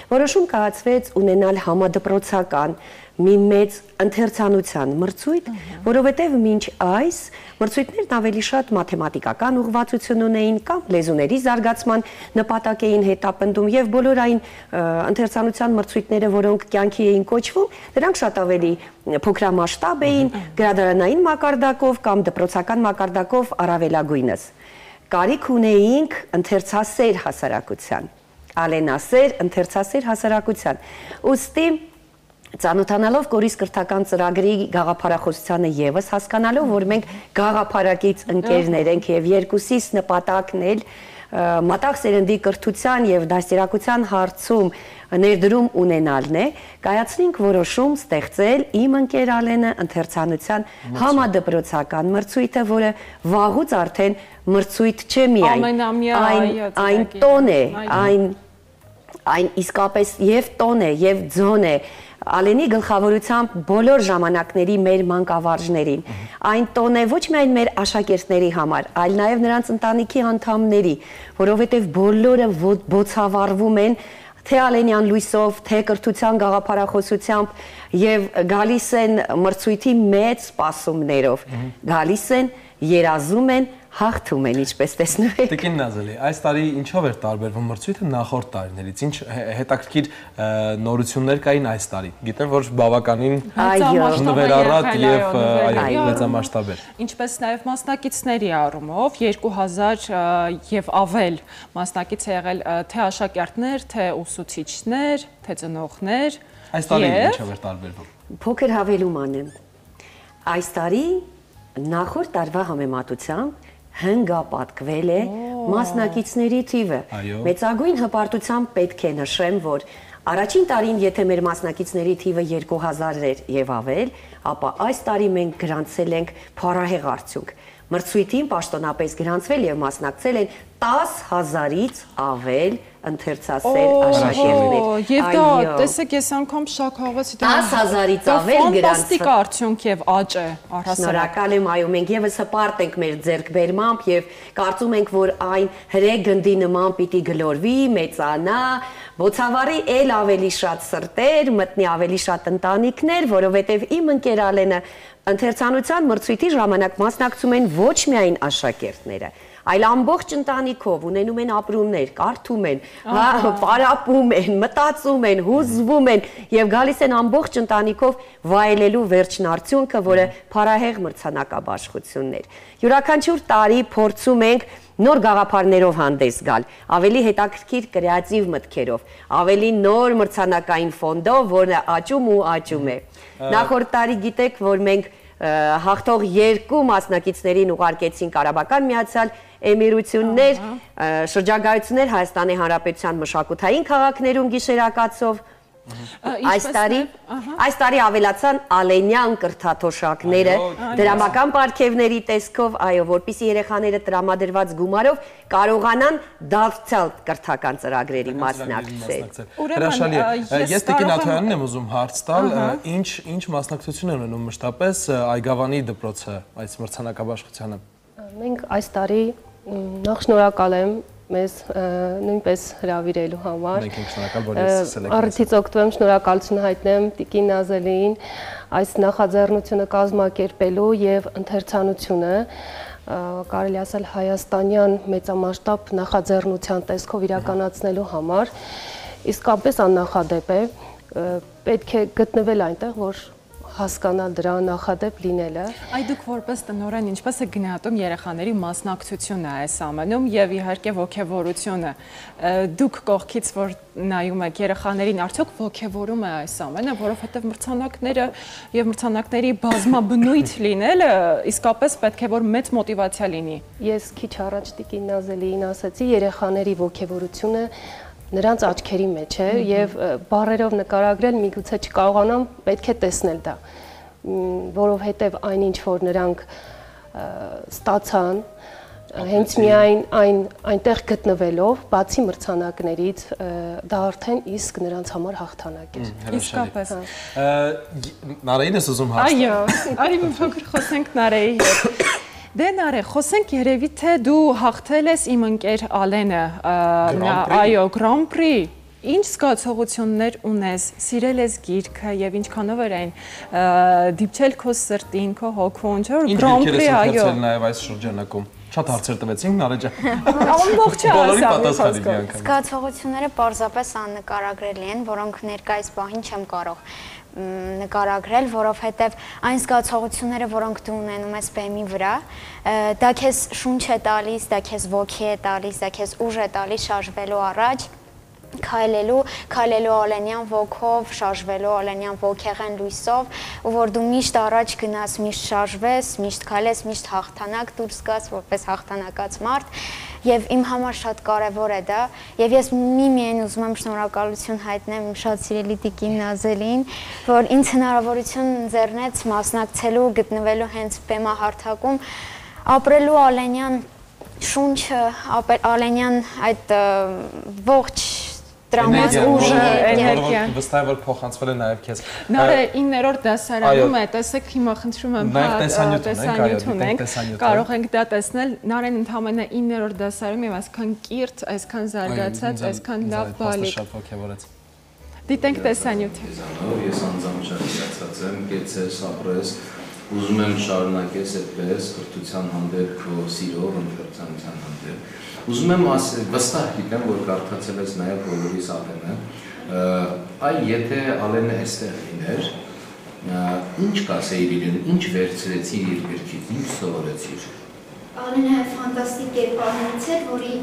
Որոշում կայացվեց ունենալ համադպրոցական մի մեծ ընթերցանության մրցույթ, որովհետև մինչ այս մրցույթներն ավելի շատ մաթեմատիկական ուղղվածություն ունեին կամ լեզուների զարգացման նպատակ էին հետապնդում եւ բոլոր այն ընթերցանության մրցույթները, որոնք կյանքի էին կոչվում, դրանք շատ ավելի փոքրամասշտաբ էին, գրադարանային մակարդակով կամ դպրոցական մակարդակով առավելագույնս։ Կարիք ունեինք ընթերցասեր հասարակության, Ալենասեր, ընթերցասեր հասարակության։ Ուստի ծանոթանալով Կորիս կրթական ծրագրի գաղափարախոսությանը եւս հասկանալով, որ մենք գաղափարակից ընկերներ ենք եւ երկուսիս նպատակն էլ մատաղ սերնդի կրթության եւ դաստիարակության հարցում ներդրում ունենալն է, կայացրինք որոշում ստեղծել Իմ ընկեր Ալենը ընթերցանության համադպրոցական մրցույթը, որը վաղուց արդեն մրցույթ չէ միայն, այն տոն է, այն իսկապես եւ տոն է եւ ձոն է Ալենի գլխավորությամբ բոլոր ժամանակների մեր մանկավարժներին։ Այն տոն է ոչ միայն մեր աշակերտների համար, այլ նաև նրանց ընտանիքի անդամների, որովհետև բոլորը բոցավառվում են թե Ալենյան լույսով, թե կրթության գաղափարախոսությամբ եւ գալիս են մրցույթի մեծ սպասումներով, գալիս են, երազում են, հաղթում են, ինչպես տեսնում եք։ Տիկին Նազելի, այս տարի ինչով էր տարբերվում մրցույթը նախորդ տարիներից, ինչ հետաքրքիր նորություններ կային այս տարի։ Գիտեմ, որ բավականին նվերառատ եւ մեծամասշտաբ էր։ Ինչպես նաեւ մասնակիցների առումով 2000 եւ ավել մասնակից է եղել թե աշակերտներ, թե ուսուցիչներ, թե ծնողներ։ Այս տարի ինչով էր տարբերվում։ Փոքր հավելում անեմ։ Այս տարի նախորդ տարվա համեմատությամբ հնգապատկվել է մասնակիցների թիվը։ Մեծագույն հպարտությամբ պետք է նշեմ, որ առաջին տարին, եթե մեր մասնակիցների թիվը 2000 էր եւ ավել, ապա այս տարի մենք գրանցել ենք փառահեղ արդյունք։ Մրցույթին պաշտոնապես գրանցվել եւ մասնակցել են 10,000-ից ավել ընթերցասեր աշակերտներ։ Եվ դա, տեսեք, ես անգամ շակ հավասի 10,000-ից ավել գրանցվել։ Ֆանտաստիկ արդյունք եւ աճ է առհասարակ։ Շնորհակալ եմ, այո, մենք եւս հպարտ ենք մեր ձեռքբերմամբ եւ կարծում ենք, որ այն հրե գնդի նման պիտի գլորվի, մեծանա, բոցավառի էլ ավելի շատ սրտեր, մտնի ավելի շատ ընտանիքներ, որովհետեւ իմ ընկեր Ալենը ընթերցանության մրցույթի ժամանակ մասնակցում են ոչ միայն աշակերտները, այլ ամբողջ ընտանիքով ունենում են ապրումներ, կարդում են, պարապում են, մտածում են, հուզվում են եւ գալիս են ամբողջ ընտանիքով վայելելու վերջնարդյունքը, որը փառահեղ մրցանակաբաշխություններ։ Յուրաքանչյուր տարի փորձում ենք նոր գաղափարներով հանդես գալ, ավելի հետաքրքիր կրեատիվ մտքերով, ավելի նոր մրցանակային ֆոնդով, որը աճում ու աճում է։ Նախորդ տարի գիտեք, որ մենք հաղթող 2 մասնակիցներին ուղարկեցին Կարաբական Միացյալ Էմիրություններ, շրջագայություններ Հայաստանի Հանրապետության մշակութային քաղաքներում գիշերակացով։ Այս տարի ավելացան ալենյան կրթաթոշակները դրամական պարգևների տեսքով, այո, որպեսզի երեխաները տրամադրված գումարով կարողանան դարձյալ կրթական ծրագրերի մասնակցել։ Հրաշալի է։ Ես Տիկին Աթոյանին եմ ուզում հարց տալ, ինչ մասնակցություն են ունում մշտապես Այգավանի դպրոցը այս մրցանակաբաշխությանը։ Մենք այս տարի նախ շնորհակալ եմ մեզ նույնպես հրավիրելու համար։ Մենք ենք շնորհակալ, որ ես սկսել եք։ Առիթից օգտվեմ, շնորհակալություն հայտնեմ Տիկին Նազելին այս նախաձեռնությունը կազմակերպելու եւ ընթերցանությունը, կարելի ասել հայաստանյան մեծամասշտաբ նախաձեռնության տեսքով իրականացնելու համար, իսկապես աննախադեպ է, պետք է գտնվել այնտեղ, որ հասկանալ դրա նախադեպ լինելը։ Այ դուք որպես տնօրեն ինչպես եք գնահատում երեխաների մասնակցությունը այս ամենում եւ իհարկե ոգևորությունը։ Դուք կողքից որ նայում եք երեխաներին, արդյոք ոգևորում է այս ամենը, որովհետեւ մրցանակները եւ մրցանակների բազմաբնույթ լինելը իսկապես պետք է որ մեծ մոտիվացիա լինի։ Ես քիչ առաջ Տիկին Նազելին ասացի, երեխաների ոգևորությունը նրանց աչքերի մեջ է եւ բառերով նկարագրել միգուցե չկարողանամ, պետք է տեսնել դա, որովհետեւ այնինչ որ նրանք ստացան, հենց միայն այնտեղ գտնվելով, բացի մրցանակներից, դա արդեն իսկ նրանց համար հաղթանակ է։ Իսկապես։ Նարեին ես ուզում հարց տալ։ Այո, արի մի փոքր խոսենք Նարեի հետ։ Դե Նարե, խոսենք երևի թե դու հաղթել ես իմ ընկեր Ալենը, այո, Grand Prix, ինչ զգացողություններ ունես, սիրել ես գիրքը եւ ինչքանով էր այն դիպչել քո սրտին, քո հոգուն, չէ՞ որ Grand Prix, այո։ Ինչ նաեւ այս շրջանակում։ Շատ հարցեր տվեցինք, Նարե ջան։ Ամբողջ ասա։ Զգացողությունները պարզապես աննկարագրելի են, որոնք ներկայիս պահին չեմ կարող նկարագրել, որովհետև այն զգացողությունները, որոնք դու ունենում ես բեմի վրա, դա քեզ շունչ է տալիս, դա քեզ ոգի է տալիս, դա քեզ ուժ է տալիս շարժվելու առաջ, քայլելու Ալենյան ոգով, շարժվելու Ալենյան ոգեղեն լույսով, ու որ դու միշտ առաջ գնաս, միշտ շարժվես, միշտ քայլես, միշտ հաղթանակ դուրս գաս, որպես հաղթանակած մարդ, եւ իմ համար շատ կարեւոր է դա, եւ ես միմիայն ուզում եմ շնորհակալություն հայտնեմ իմ շատ սիրելի Տիկին Նազելին, որ ինձ հնարավորություն ընձեռնեց մասնակցելու, գտնվելու հենց բեմահարթակում, ապրելու Ալենյան շունչը, Ալենյան այդ ողջ տրամած ուժը, էներգիան։ Վստահ եմ, որ փոխանցվել է նաև քեզ։ Նարե 9-րդ դասարանում է, տեսեք հիմա խնդրում եմ, տեսանյութ ունենք, կարող ենք դա տեսնել։ Նարեն ընդամենը 9-րդ դասարանում եւ այսքան կիրթ, այսքան զարգացած, այսքան լավ բալիկ։ Շատ ոգևորեց։ Դիտենք տեսանյութը։ Ես անձամբ շատ հիացած եմ, կեցես, ապրես, ուզում եմ շարունակես այդպես կրթության հանդեպ քո սիրով, ընթերցանության հանդեպ։ Ուզում եմ ասել, վստահ գիտեմ, որ կարդացել ես նաև բոլորիս Ալենը, այ եթե Ալենը այստեղ լիներ, ինչ կասեիր իրեն, ինչ վերցրեցիր իր գրքից, ինչ սովորեցիր։ Ալենը ֆանտաստիկ կերպարներից էր, որի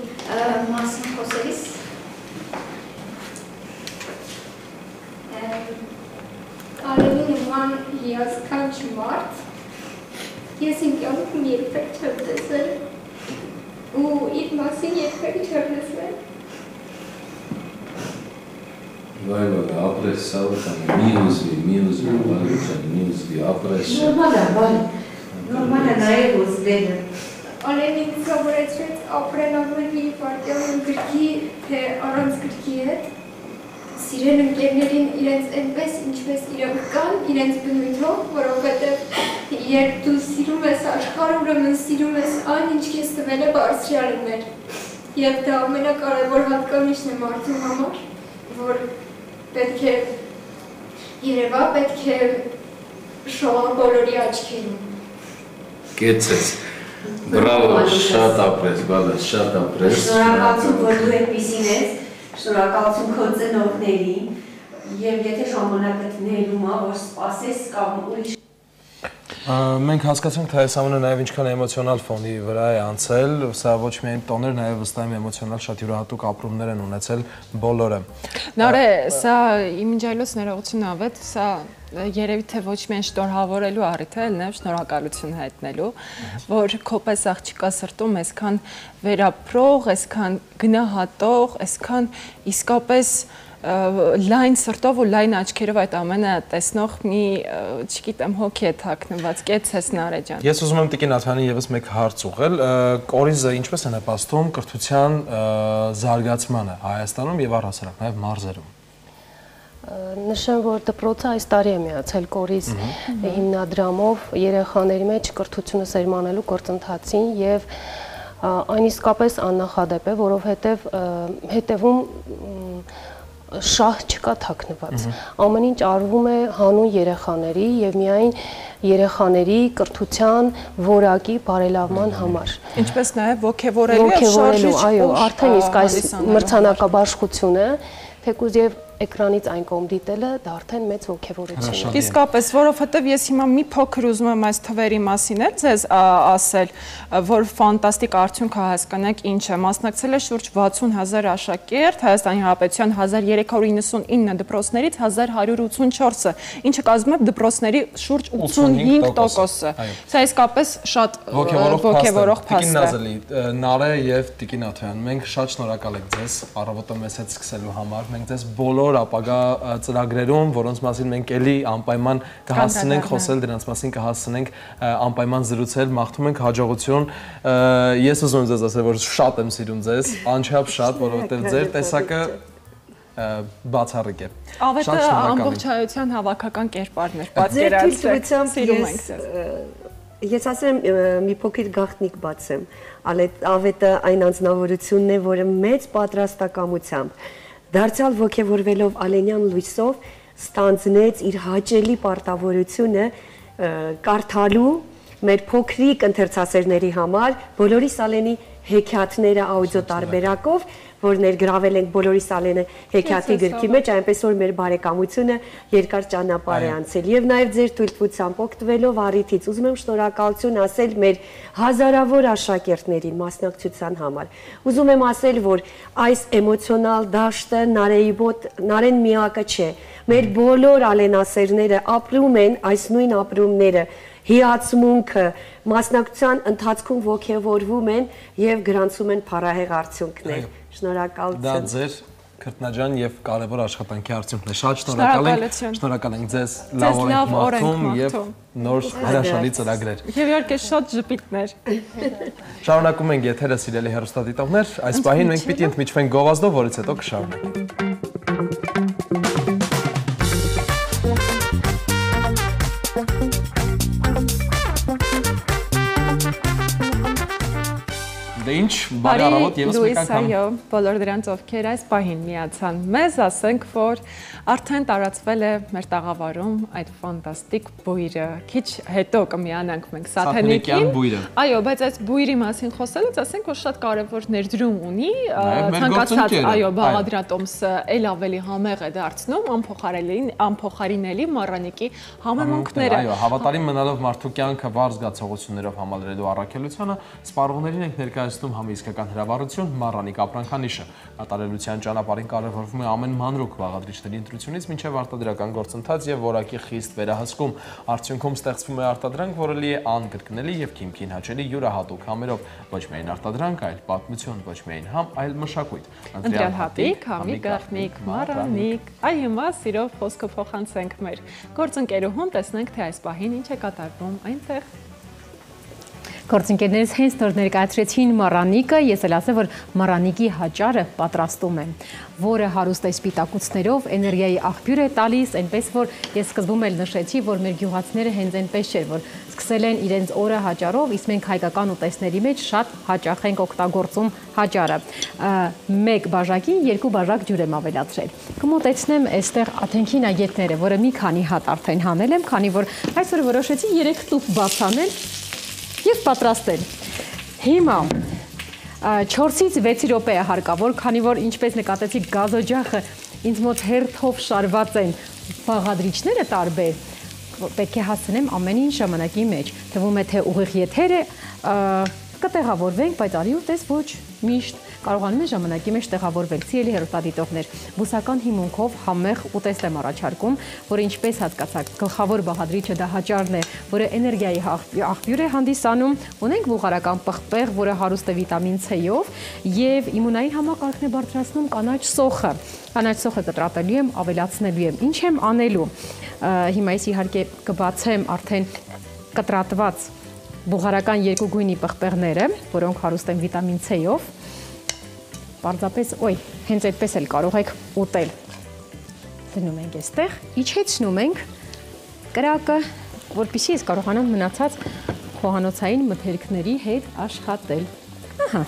մասին խոսելիս Ալենի նման հիասքանչ մարդ, ես իմ կյանքում երբեք չեմ տեսել ու իր մասին երբեք չեմ լսել։ Վայ, ապրես սավտան, մի ուզվի, բալի չան, մի ուզվի, ապրես չան։ Նորմալ է, նաև ուզվելը։ Ալենին սովորեցրեց ապրել ավելի պարտիական գրքի, թե առանց գրքի հետ, սիրել ընկերներին իրենց այնպես, ինչպես իրենք կան, իրենց բնույթով, որովհետև երբ դու սիրում ես աշխարհը, ուրեմն սիրում ես այն, ինչ քեզ տվել է Բարձրյալը մեր։ Եվ դա ամենակարևոր հատկանիշն է մարդու համար, որ պետք է երևա, պետք է շողա բոլորի աչքերում։ Կեցես, բրավո, շատ ապրես, բալես, շատ ապրես։ Շնորհակալություն, որ դու այդպիսին ես, շնորհակալություն քո ծնողներին, եւ եթե ժամանակդ ներում ա, որ սպասես կամ ուրիշ Մենք հասկացանք, թե այս ամենը նաև ինչքան էմոցիոնալ ֆոնի վրա է անցել, սա ոչ միայն տոներ, նաև վստահ եմ էմոցիոնալ շատ յուրահատուկ ապրումներ են ունեցել բոլորը։ Նարե, սա իմիջայլոց ներողություն ավետ, սա երևի թե ոչ միայն շնորհավորելու առիթ է, այլ նաև շնորհակալություն հայտնելու, որ քո պես աղջկա սրտում այսքան վերապրող, այսքան գնահատող, այսքան իսկապես լայն սրտով ու լայն աչքերով այդ ամենը տեսնող մի, չգիտեմ, հոգի է թաքնված, կեցես Նարե ջան։ Ես ուզում եմ տիկին Աթյանին եւս մեկ հարց ուղղել, կորիզը ինչպես է նպաստում կրթության զարգացմանը Հայաստանում եւ առհասարակ նաեւ մարզերում։ Նշեմ, որ դպրոցը այս տարի է միացել կորիզ հիմնադրամով երեխաների մեջ կրթությունը սերմանելու գործընթացին եւ այն իսկապես աննախադեպ է, որովհետեւ հետևում շահ չկա թաքնված։ Ամեն ինչ արվում է հանուն երեխաների եւ միայն երեխաների կրթության որակի բարելավման համար։ Ինչպես նաեւ ոգևորելու, այո, արդեն իսկ այս մրցանակաբաշխությունը, թեկուզ եւ էկրանից այն կողմ դիտելը դա արդեն մեծ ոգևորություն է։ Իսկապես, որովհետև ես հիմա մի փոքր ուզում եմ այս թվերի մասին ձեզ ասել, որ ֆանտաստիկ արդյունք հասկանաք ինչ է։ Մասնակցել է շուրջ 60,000 աշակերտ Հայաստանի Հանրապետության 1399 դպրոցներից 1184-ը, ինչը կազմում է դպրոցների շուրջ 85%-ը։ Սա իսկապես շատ ոգևորող փաստ է։ Տիկին Նազելի, Նարե եւ Տիկին Աթյան, մենք շատ շնորհակալ ենք ձեզ առավոտը մեզ հետ սկսելու համար։ Մենք ձեզ բոլոր ապագա ծրագրերում, որոնց մասին մենք էլի անպայման կհասցնենք խոսել, դրանց մասին կհասցնենք անպայման զրուցել, մաղթում ենք հաջողություն։ Ես ուզում եմ ձեզ ասել, որ շատ եմ սիրում ձեզ, անչափ շատ, որովհետև ձեր տեսակը բացառիկ է։ Ավետը ամբողջայության հավաքական կերպարն էր, պատկերացրեք, սիրում ենք ձեզ։ Ես ասել եմ մի փոքր գաղտնիք բացեմ, ավետը այն անձնավորությունն է, որը մեծ պատրաստակամությամբ դարձյալ ոգևորվելով Ալենյան լույսով ստանձնեց իր հաճելի պարտավորությունը կարդալու մեր փոքրիկ ընթերցասերների համար բոլորիս Ալենի հեքիաթները աուդիո տարբերակով, որ ներգրավել ենք բոլորիս Ալենը հեքիաթի գրքի մեջ, այնպես որ մեր բարեկամությունը երկար ճանապարհ է անցել եւ նաեւ ձեր թույլտվությամբ օգտվելով առիթից ուզում եմ շնորհակալություն ասել մեր հազարավոր աշակերտներին մասնակցության համար։ Ուզում եմ ասել, որ այս էմոցիոնալ դաշտը Նարեն միակը չէ։ Մեր բոլոր ալենասերները ապրում են այս նույն ապրումները, հիացմունքը, մասնակցության ընթացքում ոգևորվում են եւ գրանցում են փառահեղ արդյունքներ։ Շնորհակալություն։ Դա ձեր քրտնաջան եւ կարեւոր աշխատանքի արդյունքն է։ Շատ շնորհակալ ենք ձեզ, լավ օր եք մաղթում եւ նոր հրաշալի ծրագրեր։ Եվ իհարկե շատ ժպիտներ։ Շարունակում ենք եթերը, սիրելի հեռուստադիտողներ, այս պահին մենք պիտի ընդմիջվենք գովազդով, որից հետո կշարունակենք։ Դե ինչ, բարի առավոտ եւս մեկ անգամ։ Այո, բոլոր դրանց ովքեր այս պահին միացան մեզ, ասենք, որ արդեն տարածվել է մեր տաղավարում այդ ֆանտաստիկ բույրը։ Քիչ հետո կմիանանք մենք Սաթենիկին։ Այո, բայց այս բույրի մասին խոսելուց ասենք, որ շատ կարևոր ներդրում ունի, ցանկացած, այո, բաղադրատոմսը ել ավելի համեղ է դարձնում, անփոխարինելի մառանիկի համեմունքները։ Այո, հավատարիմ մնալով մարդու կյանքը վառ զգացողություններով համալրելու առաքելությանը, սպառողներին ենք ներկայացնում համիսկական հրավառություն մառանիկ ապրանքանիշը։ Կատարելության ճանապարհին կարևորվում է ամեն մանրուք բաղադրիչների ընտրությունից մինչև արտադրական գործընթաց եւ որակի խիստ վերահսկում։ Արդյունքում ստեղծվում է արտադրանք, որը լի է անկրկնելի եւ քիմքին հաճելի յուրահատուկ համերով, ոչ միայն արտադրանք, այլ պատմություն, ոչ միայն համ, այլ մշակույթ։ Ընտրյալ հատիկ, համի գաղտնիք, մառանիկ։ Այ հիմա սիրով խոսքը փոխանցենք մեր գործընկերուհուն, տեսնենք թե այս պահին ինչ է կատարվում այնտեղ։ Գործընկերներից հենց նոր ներկայացրեցին մառանիկը, ես էլ ասեմ, որ մառանիկի հաճարը պատրաստում եմ, որը հարուստ է սպիտակուցներով, էներգիայի աղբյուր է տալիս, այնպես որ ես սկզբում էլ նշեցի, որ մեր գյուղացիները հենց այնպես չէր, որ սկսել են իրենց օրը հաճարով, իսկ մենք հայկական ուտեստների մեջ շատ հաճախ ենք օգտագործում հաճարը։ Մեկ բաժակին 2 բաժակ ջուր եմ ավելացրել։ Կմոտեցնեմ այստեղ աթենքի նագետները, որը մի քանի հատ արդեն հանել եմ, քանի որ այսօր որոշեցի 3 տուփ բաց անել եւ պատրաստել։ Հիմա 4-ից 6 րոպե է հարկավոր, քանի որ ինչպես նկատեցիք գազօջախը ինձ մոտ հերթով շարված են բաղադրիչները տարբեր, պետք է հասցնեմ ամեն ինչ ժամանակի մեջ։ Թվում է թե ուղիղ եթեր է, կտեղավորվենք, բայց արի ու տես ոչ միշտ կարողանում են ժամանակի մեջ տեղավորվել։ Սիրելի հեռուստադիտողներ, բուսական հիմունքով համեղ ուտեստ եմ առաջարկում, որը ինչպես հասկացաք, գլխավոր բաղադրիչը դա հաճարն է, որը էներգիայի աղբյուր է հանդիսանում, ունենք բուխարական պղպեղ, որը հարուստ է վիտամին C-ով եւ իմունային համակարգն է բարձրացնում կանաչ սոխը։ Կանաչ սոխը կտրատելու եմ, ավելացնելու եմ։ Ինչ եմ անելու։ Հիմա ես իհարկե կբացեմ արդեն կտրատված բուխարական երկու գույնի պղպեղները, որոնք հարուստ են վիտամին C-ով։ Պարզապես, հենց այդպես էլ կարող եք ուտել։ Դնում ենք այստեղ, իջեցնում ենք կրակը, որպեսզի ես կարողանամ մնացած խոհանոցային մթերքների հետ աշխատել։ Ահա։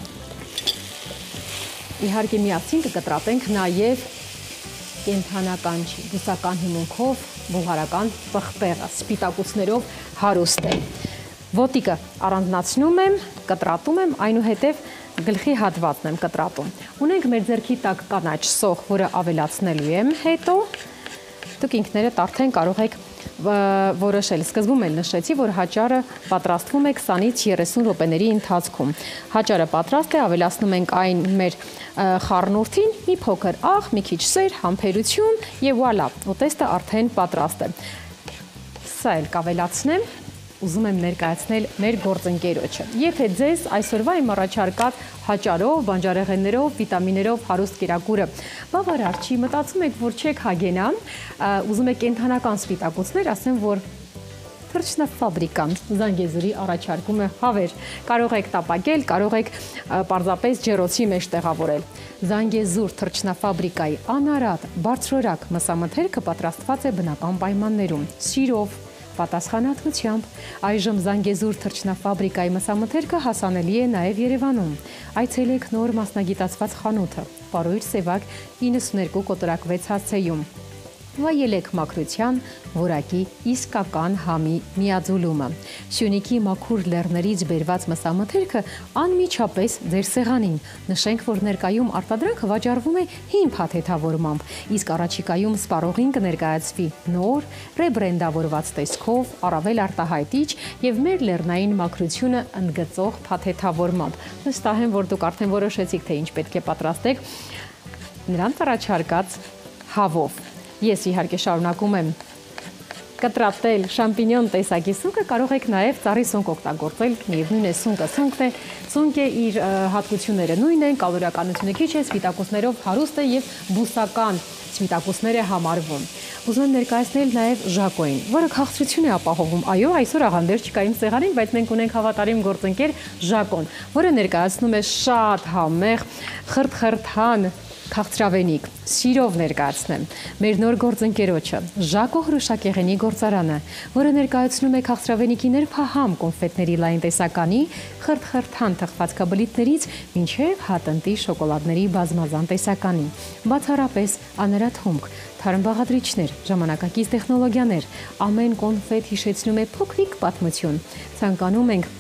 Իհարկե միասին կկտրատենք նաև կենդանական բուսական հիմունքով բուխարական պղպեղը, սպիտակուցներով հարուստ է։ Ոտիկը առանձնացնում եմ, կտրատում եմ, այնուհետև գլխի հատվածն եմ կտրատում։ Ունենք մեր ձեռքի տակ կանաչ սոխ, որը ավելացնելու եմ հետո։ Դուք ինքներդ արդեն կարող եք որոշել։ Սկզբում էլ նշեցի, որ հաճարը պատրաստվում է 20-ից 30 րոպեների ընթացքում։ Հաճարը պատրաստ է, ավելացնում ենք այն մեր խառնուրդին, մի փոքր աղ, մի քիչ սեր, համբերություն եւ վալա, ուտեստը արդեն պատրաստ է։ Սա էլ կավելացնեմ։ Ուզում եմ ներկայացնել մեր գործընկերոջը։ Եթե ձեզ այսօրվա իմ առաջարկած հաճարով, բանջարեղեններով, վիտամիներով հարուստ կերակուրը բավարար չի, մտածում եք, որ չեք հագենա, ուզում եք կենդանական սպիտակուցներ, ասեմ, որ թռչնաֆաբրիկան Զանգեզուրի առաջարկում է հավեր։ Կարող եք տապակել, կարող եք պարզապես ջեռոցի մեջ տեղավորել։ Զանգեզուր թռչնաֆաբրիկայի անարատ, բարձրորակ մսամթերքը պատրաստված է բնական պայմաններում, սիրով, պատասխանատվությամբ։ Այժմ Զանգեզուր թռչնաֆաբրիկայի մսամթերքը հասանելի է նաև Երևանում։ Այցելեք նոր մասնագիտացված խանութը, Պարույր Սևակ 92 կոտորակ 6 հասցեում։ Վայելեք մաքրության, որակի իսկական համի միաձուլումը։ Սյունիքի մաքուր լեռներից բերված մսամթերքը անմիջապես ձեր սեղանին։ Նշենք, որ ներկայում արտադրանքը վաճառվում է հին փաթեթավորմամբ, իսկ առաջիկայում սպառողին կներկայացվի նոր, ռեբրենդավորված տեսքով, առավել արտահայտիչ եւ մեր լեռնային մաքրությունը ընդգծող փաթեթավորմամբ։ Վստահ եմ, որ դուք արդեն որոշեցիք, թե ինչ պետք է պատրաստեք նրանց առաջարկած հավով։ Ես իհարկե շարունակում եմ կտրատել շամպինյոն տեսակի սունկը, կարող եք նաև ծառի սունկ օգտագործել, միևնույն է սունկը իր հատկությունները նույնն են, կալորիականությունը քիչ է, սպիտակուցներով հարուստ է եւ բուսական սպիտակուցներ է համարվում։ Ուզում եմ ներկայացնել նաև ժակոին, որը քաղցրություն է ապահովում։ Այո, այսօր աղանդեր չկա իմ սեղանին, բայց մենք ունենք հավատարիմ գործընկեր ժակոն, որը ներկայացնում է շատ համեղ, խրթխրթան քաղցրավենիք, սիրով ներկայացնեմ մեր նոր գործընկերոջը, Ժակո հրուշակեղենի գործարանը, որը ներկայացնում է քաղցրավենիքի ներփահամ կոնֆետների լայն տեսականի, խրթխրթան թխվածքաբլիթներից մինչև հատընտի շոկոլադների բազմազան տեսականի, բացառապես անարատ հումք, թարմ բաղադրիչներ, ժամանակակից տեխնոլոգիաներ, ամեն կոնֆետ հիշեցնում է փոքրիկ պատմություն, ցանկանում ենք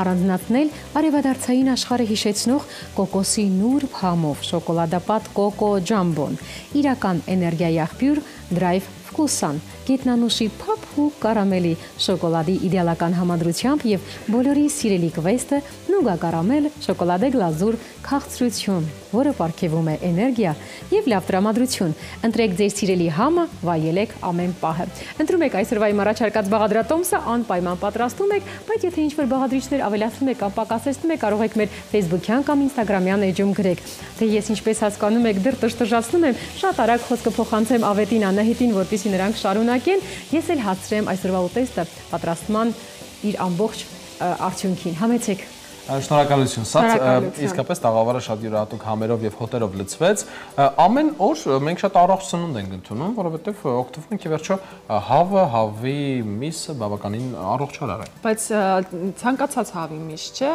առանձնացնել արևադարձային աշխարհը հիշեցնող կոկոսի նուրբ համով շոկոլադապատ կոկո ջամբոն, իրական էներգիայի աղբյուր Drive Vkusan, գետնանուշի փափուկ կարամելի շոկոլադի իդեալական համադրությամբ եւ բոլորի սիրելի կվեստը նուգա կարամել շոկոլադե գլազուր քաղցրություն, որը պարգևում է էներգիա եւ լավ տրամադրություն։ Ընտրեք ձեր սիրելի համը, վայելեք ամեն պահը։ Ընտրում եք այսօրվա իմ առաջարկած բաղադրատոմսը, անպայման պատրաստում եք, բայց եթե ինչ-որ բաղադրիչներ ավելացնում եք կամ պակասեցնում եք, կարող եք մեր Facebook-յան կամ Instagram-յան էջում գրեք։ Թե ես ինչպես հասկանում եք, դեռ տժտժացնում եմ, շատ արագ խոսքը փոխանցեմ Ավետին, Անահիտին, որպեսզի նրանք շարունակեն։ Ես էլ հասցրեմ այսօրվա ուտեստը պատրաստման իր ամբողջ արդյունքին։ Համեցեք։ Շնորհակալություն, սա իսկապես տաղավարը շատ յուրահատուկ համերով եւ հոտերով լցվեց։ Ամեն օր մենք շատ առողջ սնունդ ենք ընդունում, որովհետեւ օգտվում ենք ի վերջո հավը, հավի միսը բավականին առողջարար է։ Բայց ցանկացած հավի միս, չէ՞,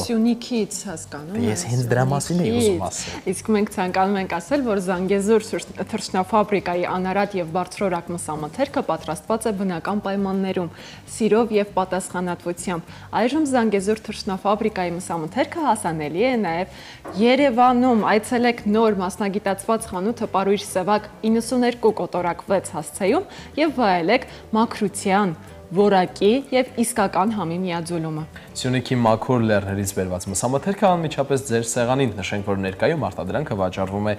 Սյունիքից հասկանում։ Ես հենց դրա մասին էի ուզում ասել։ Իսկ մենք ցանկանում ենք ասել, որ Զանգեզուր թռչնաֆաբրիկայի անարատ եւ բարձրորակ մսամթերքը պատրաստված է բնական պայմաններում, սիրով եւ պատասխանատվությամբ։ Այժմ Զանգեզուր թռչնաֆաբրիկայի մսամթերքը հասանելի է նաև Երևանում։ Այցելեք նոր մասնագիտացված խանութը Պարույր Սևակ 92 կոտորակ 6 հասցեում եւ վայելեք մաքրության, որակի եւ իսկական համի միաձուլումը։ Սյունիքի մաքուր լեռներից բերված մսամթերքը անմիջապես ձեր սեղանին, նշենք, որ ներկայում արտադրանքը վաճառվում է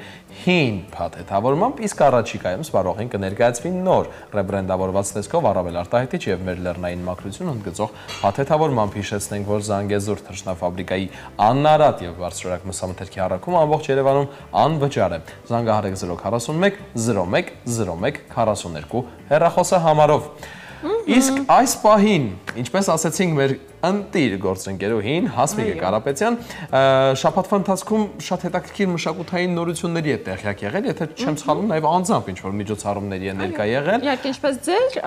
հին փաթեթավորմամբ, իսկ առաջիկայում սպառողին կներկայացվի նոր ռեբրենդավորված տեսքով առավել արտահայտիչ եւ մեր լեռնային մաքրություն ընդգծող փաթեթավորմամբ։ Հիշեցնենք, որ Զանգեզուր թռչնաֆաբրիկայի անարատ եւ բարձրորակ մսամթերքի առաքումը ամբողջ Երևանում անվճար է։ Զանգահարեք 041 01 01 42 հեռախոսը համարով։ Իսկ այս պահին, ինչպես ասեցինք մեր ընտիր գործընկերուհին Հասմիկե Կարապետյան, շաբաթվա ընթացքում շատ հետաքրքիր մշակութային նորությունների է տեղյակ եղել, եթե չեմ սխալվում, նաև անձամբ ինչ-որ միջոցառումների է ներկա եղել։ Իհարկե, ինչպես ձեր,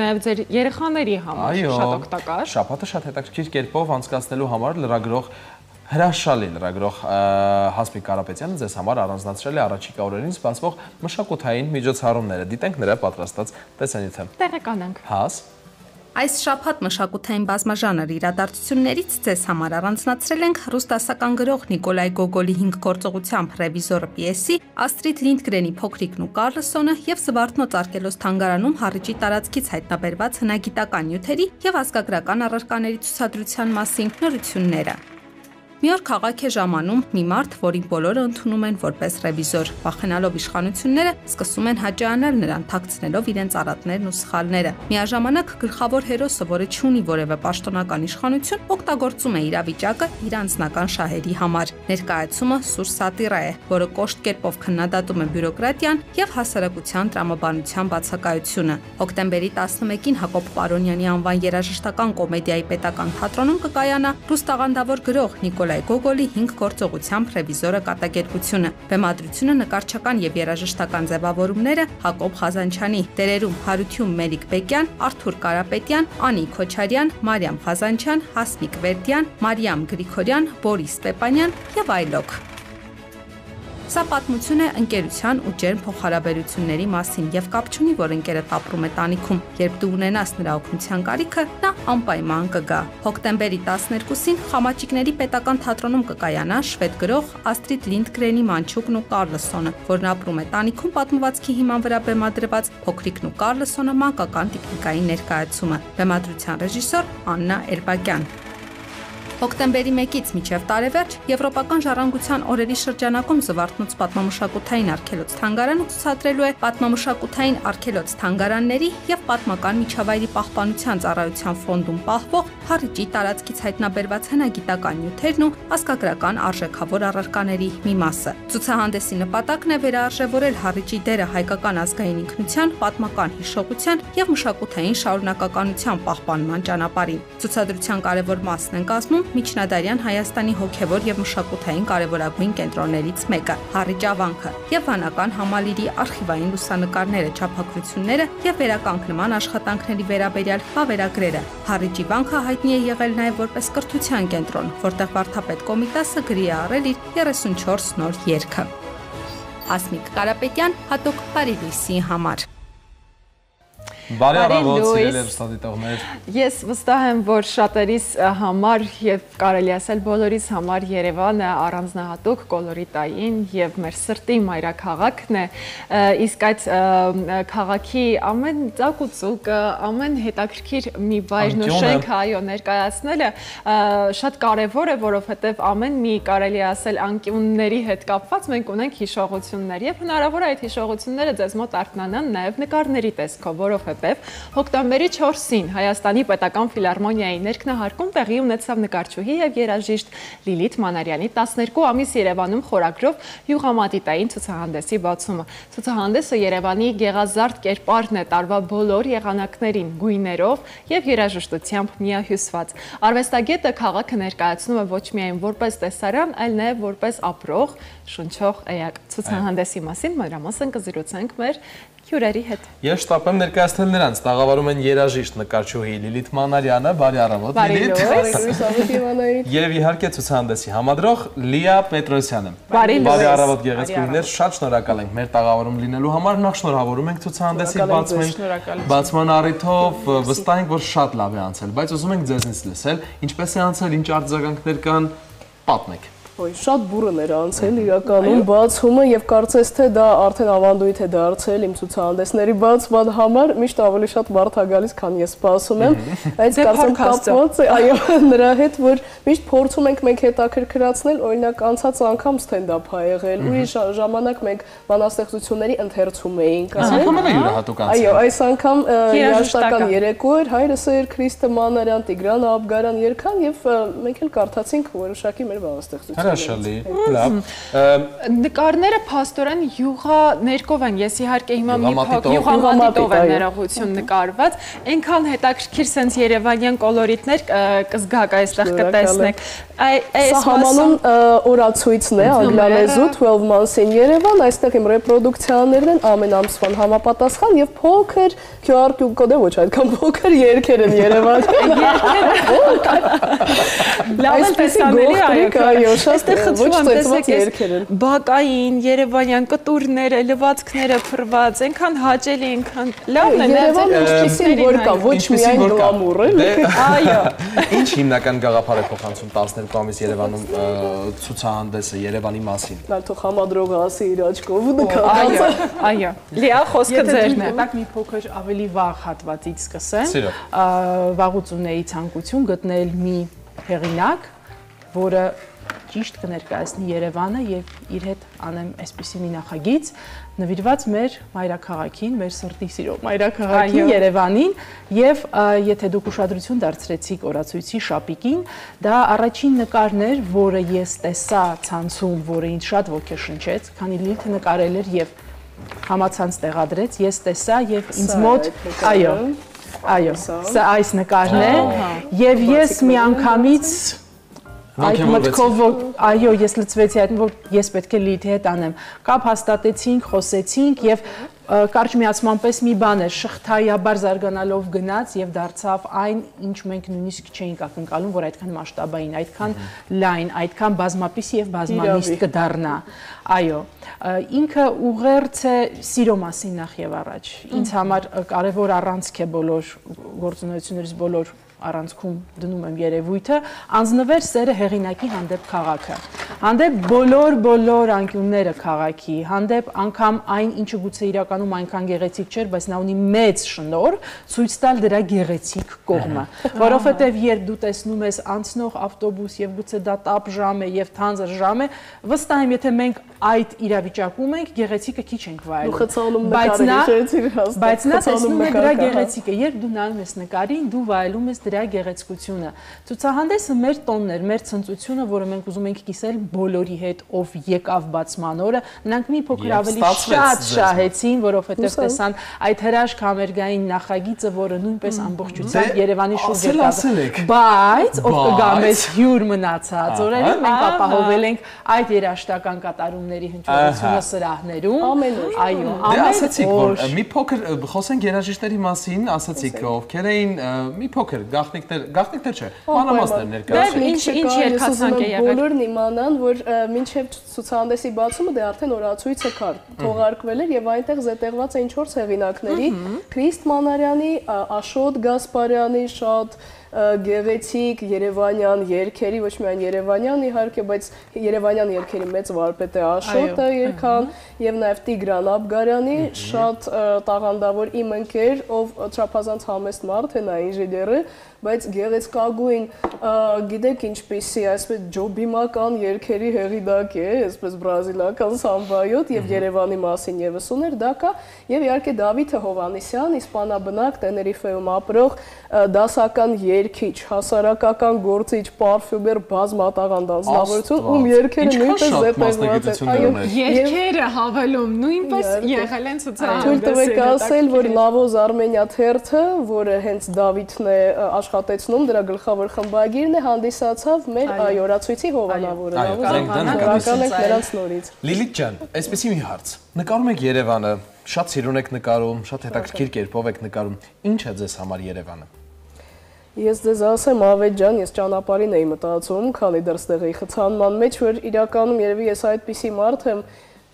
նաև ձեր երեխաների համար շատ օգտակար։ Շաբաթը շատ հետաքրքիր կերպով անցկացնելու համար լրագրող հրաշալի լրագրող Հասմիկ Կարապետյանը ձեզ համար առանձնացրել է առաջիկա օրերին սպասվող մշակութային միջոցառումները։ Դիտենք նրա պատրաստած տեսանյութը։ Տեղեկանանք։ Հաս։ Այս շաբաթ մշակութային բազմաժանր իրադարձություններից ձեզ համար առանձնացրել ենք ռուս-դասական գրող Նիկոլայ Գոգոլի 5 գործողությամբ ռևիզորը պիեսի, Աստրիդ Լինդգրենի Փոքրիկն ու Կարլսոնը եւ Զվարթնոց արգելոց թանգարանում Հառիճի տարածքից հայտնաբերված հնագիտական նյութերի եւ ազգագրական առարկաների ցուցադրության մասին նորությունները։ Մի օր քաղաք է ժամանում մի մարդ, որին բոլորը ընդունում են որպես ռևիզոր։ Վախենալով իշխանությունները սկսում են հաճայանալ նրան, թաքցնելով իրենց արատներն ու սխալները։ Միաժամանակ գլխավոր հերոսը, որը չունի որևէ պաշտոնական իշխանություն, օգտագործում է իրավիճակը իր անձնական շահերի համար։ Ներկայացումը սուր սատիրա է, որը կոշտ կերպով քննադատում է բյուրոկրատիան եւ հասարակության տրամաբանության բացակայությունը։ Հոկտեմբերի 11-ին Հակոբ Պարոնյանի անվան երաժշտական կոմեդիայի պետական թատրոնում կկայանա ռուս տաղանդավոր գրող Նիկոլայ Գոգոլի 5 գործողությամբ ռևիզորը կատակերգությունը։ Բեմադրությունը նկարչական եւ երաժշտական ձևավորումները Հակոբ Խազանչյանի, դերերում Հարություն Մելիք-Բեկյան, Արթուր Կարապետյան, Անի Քոչարյան, Մարիամ Խազանչյան, Հասմիկ Վերդյան, Մարիամ Գրիգորյան, Բորիս Ստեփանյան եւ այլոք։ Սա պատմություն է ընկերության ու ջերմ փոխհարաբերությունների մասին եւ կապ չունի, որ ընկերդ ապրում է տանիքում։ Երբ դու ունենաս նրա օգնության կարիքը, նա անպայման կգա։ Հոկտեմբերի 12-ին Խամաճիկների պետական թատրոնում կկայանա շվեդ գրող Աստրիդ Լինդգրենի Մանչուկն ու Կարլսոնը, որն ապրում է տանիքում պատմվածքի հիման վրա բեմադրված Փոքրիկն ու Կարլսոնը մանկական տեխնիկայի ներկայացումը։ Բեմադրության ռեժիսոր Աննա Էրբակյան։ Հոկտեմբերի 1-ից մինչև տարեվերջ Եվրոպական ժառանգության օրերի շրջանակում Զվարթնոց պատմամշակութային արգելոց թանգարանը ցուցադրելու է պատմամշակութային արգելոց թանգարանների եւ պատմական միջավայրի պահպանության ծառայության ֆոնդում պահվող Հառիճի տարածքից հայտնաբերված հնագիտական նյութերն ու ազգագրական արժեքավոր առարկաների մի մասը։ Ցուցահանդեսի նպատակն է վերարժևորել Հառիճի դերը հայկական ազգային ինքնության, պատմական հիշողության եւ մշակութային շարունակականության պահպանման ճանապարհին։ Ցուցադրության կարևոր մասն են կազմում Միջնադարյան Հայաստանի հոգևոր եւ մշակութային կարևորագույն կենտրոններից մեկը՝ Հառիճ ավանքը եւ վանական համալիրի արխիվային լուսանկարները, չափակրությունները եւ վերականգնման աշխատանքների վերաբերյալ վավերագրերը։ Հառիճի վանքը հայտնի է եղել նաեւ որպես կրթության կենտրոն, որտեղ Վարդապետ Կոմիտասը գրի է առել իր 34 նոր երգը։ Հասմիկ Կարապետյան, հատուկ Բարի լույսի համար։ Բարի առավոտ, սիրելի հեռուստադիտողներ։ Ես վստահ եմ, որ շատերիս համար եւ կարելի ասել բոլորիս համար Երևանը առանձնահատուկ կոլորիտային եւ մեր սրտի մայրաքաղաքն է, իսկ այդ քաղաքի ամեն ծակուցուկը, ամեն հետաքրքիր մի վայր նշենք, այո, ներկայացնելը շատ կարեւոր է, որովհետեւ ամեն մի կարելի ասել անկյունների հետ կապված մենք ունենք հիշողություններ եւ հնարավոր է այդ հիշողությունները ձեզ մոտ արթնանան նաեւ նկարների տեսքով, որովհետեւ հետև հոկտեմբերի 4-ին Հայաստանի Պետական Ֆիլհարմոնիայի ներքնահարկում տեղի ունեցավ նկարչուհի եւ երաժիշտ Լիլիթ Մանարյանի 12 ամիս Երևանում խորագրով յուղամատիտային ցուցահանդեսի բացումը։ Ցուցահանդեսը Երևանի գեղազարդ կերպարն է տարվա բոլոր եղանակներին, գույներով եւ երաժշտությամբ միահյուսված։ Արվեստագետը քաղաքը ներկայացնում է ոչ միայն որպես տեսարան, այլ նաեւ որպես ապրող, շնչող էակ։ Ցուցահանդեսի մասին մանրամասն կզրուցենք մեր հյուրերի հետ։ Ես շտապ եմ ներկայացնել նրանց, տաղավարում են երաժիշտ նկարչուհի Լիլիթ Մանարյանը, բարի առավոտ Լիլիթ։ Եվ իհարկե ցուցահանդեսի համադրող Լիա Պետրոսյանը։ Բարի առավոտ գեղեցկուհիներ, շատ շնորհակալ ենք մեր տաղավարում լինելու համար, նախ շնորհավորում ենք ցուցահանդեսի բացման առիթով, վստահ ենք, որ շատ լավ է անցել, բայց ուզում ենք ձեզնից լսել, ինչպես է անցել, ինչ արձագանքներ կան, պատմեք։ Շատ բուրըն էր անցել իրականում բացումը եւ կարծես թե դա արդեն ավանդույթ է դարձել իմ ցուցահանդեսների բացման համար միշտ ավելի շատ մարդ է գալիս քան ես սպասում եմ այս կարծեմ կապված է այո նրա հետ որ միշտ փորձում ենք մենք հետաքրքրացնել օրինակ անցած անգամ ստենդափ ա եղել ուրիշ ժամանակ մենք բանաստեղծությունների ընթերցում էինք այո այս անգամ երաժշտական երեկո էր հայրս էր Քրիստո Մանարյան Տիգրան Աբգարյան երգան եւ մենք էլ կարդացինք որոշակի մեր բանաստեղծություն Հրաշալի, լավ։ Նկարները փաստորեն յուղաներկով են, ես իհարկե հիմա մի փոքր յուղամատիտով են ներողություն նկարված, այնքան հետաքրքիր sense երևանյան կոլորիտներ կզգաք այստեղ կտեսնեք։ Սա համանուն օրացույցն է անգլիալեզու 12 months in Երևան, այստեղ իմ ռեպրոդուկցիաներն են ամեն ամսվան համապատասխան եւ փոքր QR կոդ է ոչ այդքան փոքր երգեր են Երևանում։ Լավ է տեսանելի այո, այստեղ խցվում եմ բակային, երևանյան կտուրները, լվացքները փռված, այնքան հաճելի, այնքան լավն է Երևանը ինչպեսին որ կա, ոչ միայն գլամուր էլի։ Այո։ Ինչ հիմնական գաղափար է փոխանցում 12 ամիս Երևանում ցուցահանդեսը Երևանի մասին։ Նա թող համադրողը ասի իր աչքով ու նկատի։ Այո, այո։ Լիա խոսքը ձերն է։ Մի փոքր ավելի վաղ հատվածից սկսեմ։ Վաղուց ունեի ցանկություն գտնել մի հեղինակ, որը ճիշտ կներկայացնի Երևանը եւ իր հետ անեմ այսպիսի մի նախագիծ նվիրված մեր մայրաքաղաքին, մեր սրտի սիրող մայրաքաղաքին Երևանին եւ եթե դուք ուշադրություն դարձրեցիք օրացույցի շապիկին, դա առաջին նկարն էր, որը ես տեսա ցանցում, որը ինձ շատ ոգեշնչեց, քանի Լիլիթը նկարել էր եւ համացանց տեղադրեց, ես տեսա եւ ինձ մոտ այո, սա այս նկարն է եւ ես միանգամից այդ մտքով այո ես լծվեցի այդ որ ես պետք է Լիլիթի հետ անեմ կապ հաստատեցինք խոսեցինք եւ կարճ միացման պես մի բան էր շղթայաբար զարգանալով գնաց եւ դարձավ այն ինչ մենք նույնիսկ չէինք ակնկալում որ այդքան մասշտաբային այդքան լայն այդքան բազմապիս եւ բազմանիստ կդառնա այո ինքը ուղերձ է սիրո մասին նախ եւ առաջ ինձ համար կարեւոր առանցք է բոլոր գործունեություններից բոլոր առանցքում դնում եմ երևույթը անձնվեր սերը հեղինակի հանդեպ քաղաքը հանդեպ բոլոր անկյունները քաղաքի հանդեպ անգամ այն ինչը գուցե իրականում այնքան գեղեցիկ չէր բայց նա ունի մեծ շնորհ ցույց տալ դրա գեղեցիկ կողմը որովհետև երբ դու տեսնում ես անցնող ավտոբուս եւ գուցե դա տապ ժամ է եւ թանձր ժամ է վստահ եմ եթե մենք այդ իրավիճակում ենք գեղեցիկը քիչ ենք վայելում բայց նա տեսնում է դրա գեղեցիկը երբ դու նայում ես նկարին դու վայելում ես դրա գեղեցկությունը ցուցահանդեսը մեր տոնն էր մեր ցնծությունը որը մենք ուզում ենք կիսել բոլորի հետ ով եկավ բացման օրը նրանք մի փոքր ավելի շատ շահեցին որովհետև տեսան այդ հրաշք համերգային նախագիծը որը նույնպես ամբողջությամբ Երևանի շուրջ էր բայց ով կգա մեզ հյուր մնացած օրերին մենք ապահովել ենք այդ երաժշտական կատարումների հնչյունությունը սրահներում այո ասացիք որ մի փոքր խոսենք երաժիշտների մասին ասացիք ովքեր էին մի փոքր գաղտնիքներ չէ մանրամասներ ներկայացրեք ինչ երկացանք է եղել բոլորն իմանան որ մինչև ցուցահանդեսի բացումը դե արդեն օրացույցը կար թողարկվել էր եւ այնտեղ զետեղված էին 4 հեղինակների Քրիստո Մանարյանի Աշոտ Գասպարյանի շատ գեղեցիկ երևանյան երգերի, ոչ միայն երևանյան իհարկե, բայց երևանյան երգերի մեծ վարպետ է Աշոտը երգան եւ նաեւ Տիգրան Աբգարյանի շատ տաղանդավոր իմ ընկեր, ով չափազանց համեստ մարդ է, նա ինժեներ է, բայց գեղեցկագույն, գիտեք ինչպեսի, այսպես ջոբիմական երգերի հեղինակ է, այսպես բրազիլական սամբայոտ եւ Երևանի մասին եւս ուներ, դա կա եւ իհարկե Դավիթ Հովհաննիսյան, իսպանաբնակ Տեներիֆեում ապրող դասական երգիչ, հասարակական գործիչ, պարֆյումեր, բազմատաղանդ անձնավորություն, ում երգերը նույնպես զետեղված են։ Այո, երգերը հավելում նույնպես եղել են ցուցահանդեսի։ Թույլ տվեք ասել, որ Լավոզ Արմենիա թերթը, որը հենց Դավիթն է աշխատեցնում, դրա գլխավոր խմբագիրն է, հանդիսացավ մեր օրացույցի հովանավորը։ Շնորհակալ ենք նրանց նորից։ Լիլիթ ջան, այսպեսի մի հարց։ Նկարում եք Երևանը, շատ սիրուն եք նկարում, շատ հետաքրքիր կերպով եք նկարում։ Ինչ է ձեզ համար Երևանը։ Ես ձեզ ասեմ, Ավետ ջան, ես ճանապարհին էի մտածում, քանի դեռ ստեղ էի խցանման մեջ, որ իրականում երևի ես այդպիսի մարդ եմ,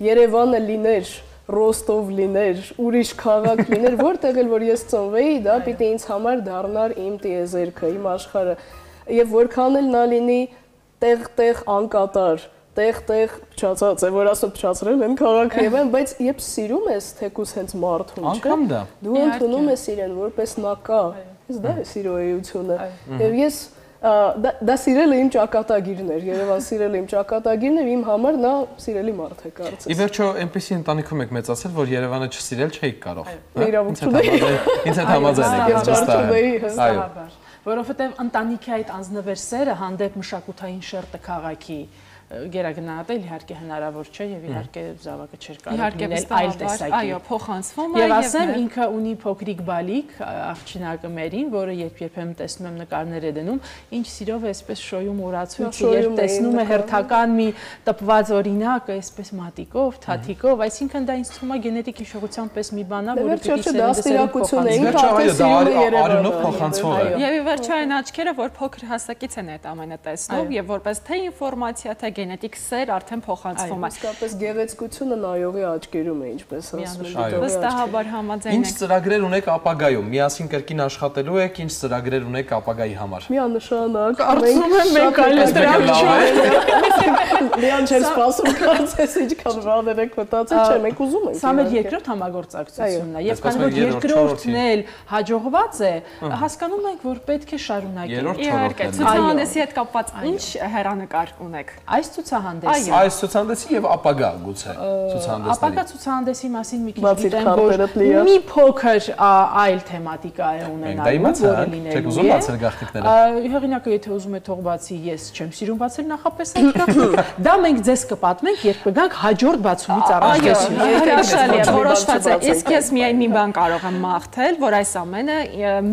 Երևանը լիներ, Ռոստով լիներ, ուրիշ քաղաք լիներ, որտեղ էլ որ ես ծնվեի, դա պիտի ինձ համար դառնար իմ տիեզերքը, իմ աշխարհը, եւ որքան էլ նա լինի տեղ-տեղ անկատար, տեղ-տեղ փչացած է, որ ասում փչացրել են քաղաքը եւ այն, բայց երբ սիրում ես թեկուս հենց մարդուն, անկամ դա դու ընդունում ես իրեն որպես նա կա, ես դա է սիրո էությունը, եւ ես դա սիրելը իմ ճակատագիրն էր, Երևան սիրելը իմ ճակատագիրն էր, իմ համար նա սիրելի մարդ է կարծես։ Ի վերջո, այնպեսի ընտանիքում եք մեծացել, որ Երևանը չսիրել չէիք կարող։ Իրավունք չունեի։ Ինձ հետ համաձայն եք, ես վստահ եմ։ Այո։ Որովհետև ընտանիքի այդ անձնվեր սերը հանդեպ մշակութային շերտը քաղաքի գերագնահատել իհարկե հնարավոր չէ եւ իհարկե զավակը չէր կարող լինել այլ տեսակի։ Այո, փոխանցվում է եւ ասեմ ինքը ունի փոքրիկ բալիկ աղջնակը մերին, որը երբեմն տեսնում եմ նկարներ է դնում, ինչ սիրով է այսպես շոյում օրացույցը, երբ տեսնում է հերթական մի տպված օրինակ, այսպես մատիկով, թաթիկով, այսինքն դա ինձ թվում է գենետիկ հիշողության պես մի բան է, որը պիտի դաստիարակություն է, ինքը արդեն սիրում է Երևանը փոխանցվում է։ Եվ ի վերջո այն աչքերը, որ փոքր հասակից են այդ ամենը տեսնում եւ որպես թե ինֆորմացիա, թե գենետիկ սեր արդեն փոխանցվում է։ Իսկապես գեղեցկությունը նայողի աչքերում է, ինչպես ասում։ Վստահաբար համաձայն ենք։ Ինչ ծրագրեր ունեք ապագայում։ Միասին կրկին աշխատելու եք, ինչ ծրագրեր ունեք ապագայի համար։ Միանշանակ։ Կարծում եմ մենք այլևս Լիան չէր սպասում, կարծես ինչքան բաներ եք մտածել, չէ, մենք ուզում ենք։ Սա մեր երկրորդ համագործակցությունն է, եւ քանի որ երկրորդն էլ հաջողված է, հասկանում ենք, որ պետք է շարունակել։ Իհարկե, ցուցահանդեսի հետ կապված ինչ հեռանկար ունեք։ Այս ցուցահանդեսի։ Այս ցուցահանդեսի եւ ապագա գուցե ցուցահանդեսների։ Ապագա ցուցահանդեսի մասին մի քիչ գիտեմ, որ մի փոքր այլ թեմատիկա է ունենալու, որը լինելու է։ Չեք ուզում բացել գաղտնիքները։ Հեղինակը եթե ուզում է թող բացի, ես չեմ սիրում բացել նախապես այդ գաղտնիքը։ Դա մենք ձեզ կպատմենք, երբ կգանք հաջորդ բացումից առաջ դեսին։ Հրաշալի է, որոշված է։ Իսկ ես միայն մի բան կարող եմ մաղթել, որ այս ամենը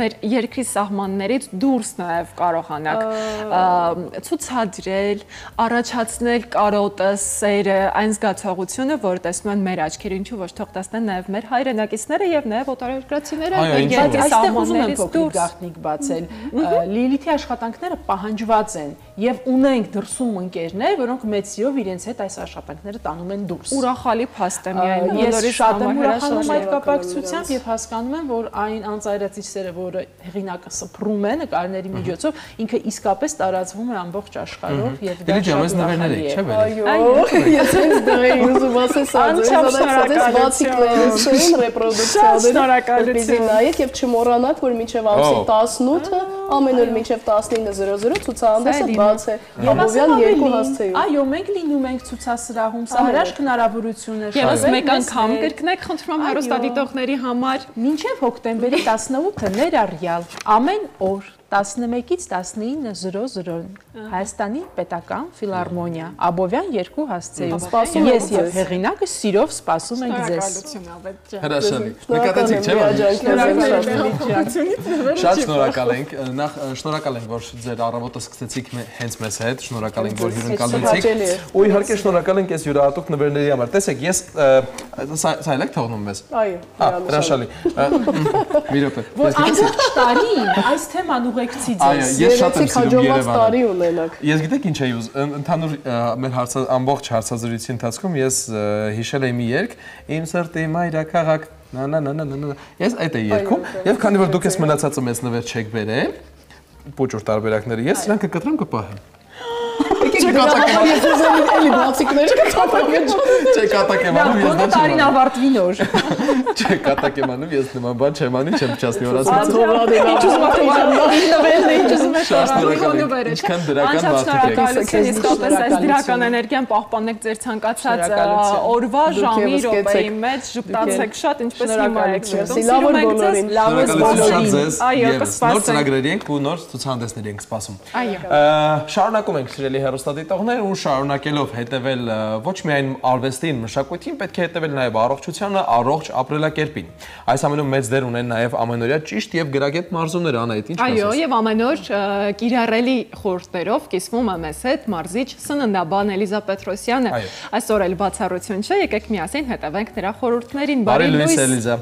մեր երկրի սահմաններից դուրս նաև կարողանաք ցուցադրել, առաջացնել կարոտը, սերը, այն զգացողությունը, որ տեսնում են մեր աչքերը, ինչու ոչ թող տեսնեն նաև մեր հայրենակիցները եւ նաև օտարերկրացիները, բայց այստեղ ուզում եմ փոքր գաղտնիք բացել։ Լիլիթի աշխատանքները պահանջված են եւ ունենք դրսում ընկերներ, որոնք մեծ սիրով իրենց հետ այս աշխատանքները տանում են դուրս։ Ուրախալի փաստ է միայն բոլորի շատ եմ ուրախանում այդ կապակցությամբ եւ հասկանում եմ, որ այն անծայրացիչ սերը, որը հեղինակը սփռում է նկարների միջոցով, ինքը իսկապես տարածվում է ամբողջ աշխարհով եւ դա շատ նվերներ եք, չէ՞ բերել։ Այո, ես ինձ դա էի ուզում ասել, սա բացիկները շեն ռեպրոդուկցիաները պիտի նայեք եւ չմոռանաք, որ մինչեւ ամսի 18-ը ամեն օր մինչեւ 19:00 ցուցահանդեսը բաց է։ Ամովյան 2 հասցեով։ Այո, մենք լինում ենք ցուցասրահում, սա հրաշք հնարավորություն է։ Եվս մեկ անգամ կրկնեք, խնդրում եմ հեռուստադիտողների համար, մինչև հոկտեմբերի 18-ը ներառյալ ամեն օր 11-ից 19:00 Հայաստանի Պետական Ֆիլհարմոնիա, Աբովյան 2 հասցեով։ Ես եւ հեղինակը սիրով սպասում ենք ձեզ։ Հրաշալի։ Նկատեցիք, չէ՞։ Շատ շնորհակալ ենք։ Նախ շնորհակալ ենք, որ ձեր առավոտը սկսեցիք հենց մեզ հետ։ Շնորհակալ ենք, որ հյուրընկալվեցիք։ Ու իհարկե շնորհակալ ենք այս յուրահատուկ նվերների համար։ Տեսեք, ես սա եք թողնում մեզ։ Այո, հրաշալի։ Մի րոպե։ Որ ամբողջ տարի այս թեման ուղեկցի ձեզ։ Այո, ես շատ եմ սիրում Երևանը։ Ես գիտեք ինչ էի ուզում, ընդհանուր մեր ամբողջ հարցազրույցի ընթացքում ես հիշել էի մի երգ, իմ սրտի մայրաքաղաք, նա։ Ես այդ էի երգում, եւ քանի որ դուք ես մնացածը մեծ նվեր չեք բերել, փոճուր տարբերակները։ Ես սրանք կկտրեմ կպահեմ։ Չէ, կատակ եմ անում, ես դա տարին ավարտվի նոր։ Չէ, կատակ եմ անում, ես նման բան չեմ անի, չեմ փչացնի օրացի։ Ինչքան դրական մարդիկ եք։ Իսկապես այս դրական էներգիան պահպանեք ձեր ցանկացած օրվա ժամի րոպեի մեջ, ժպտացեք շատ, ինչպես հիմա եք շփվում։ Սիրում ենք ձեզ, լավոս բոլորին։ Այո, կսպասենք։ Նոր ծրագրերի ենք ու նոր ցուցահանդեսների ենք սպասում։ Այո։ Շարունակում ենք սիրելի հեռուստադիտողներ ու շարունակելով հետևել ոչ միայն արվեստին, մշակույթին, պետք է հետևել նաև առողջությանը, առողջ ապրելակերպին։ Այս ամենում մեծ դեր ունեն նաև ամենօրյա ճիշտ եւ գրագետ մարզումները, Անահիտ, ինչ ասես։ Այո, եւ ամեն օր կիրառելի խորհուրդներով կիսվում է մեզ հետ մարզիչ սննդաբան Էլիզա Պետրոսյանը։ Այսօր էլ բացառություն չէ, եկեք միասին հետևենք նրա խորհուրդներին։ Բարի լույս, Էլիզա։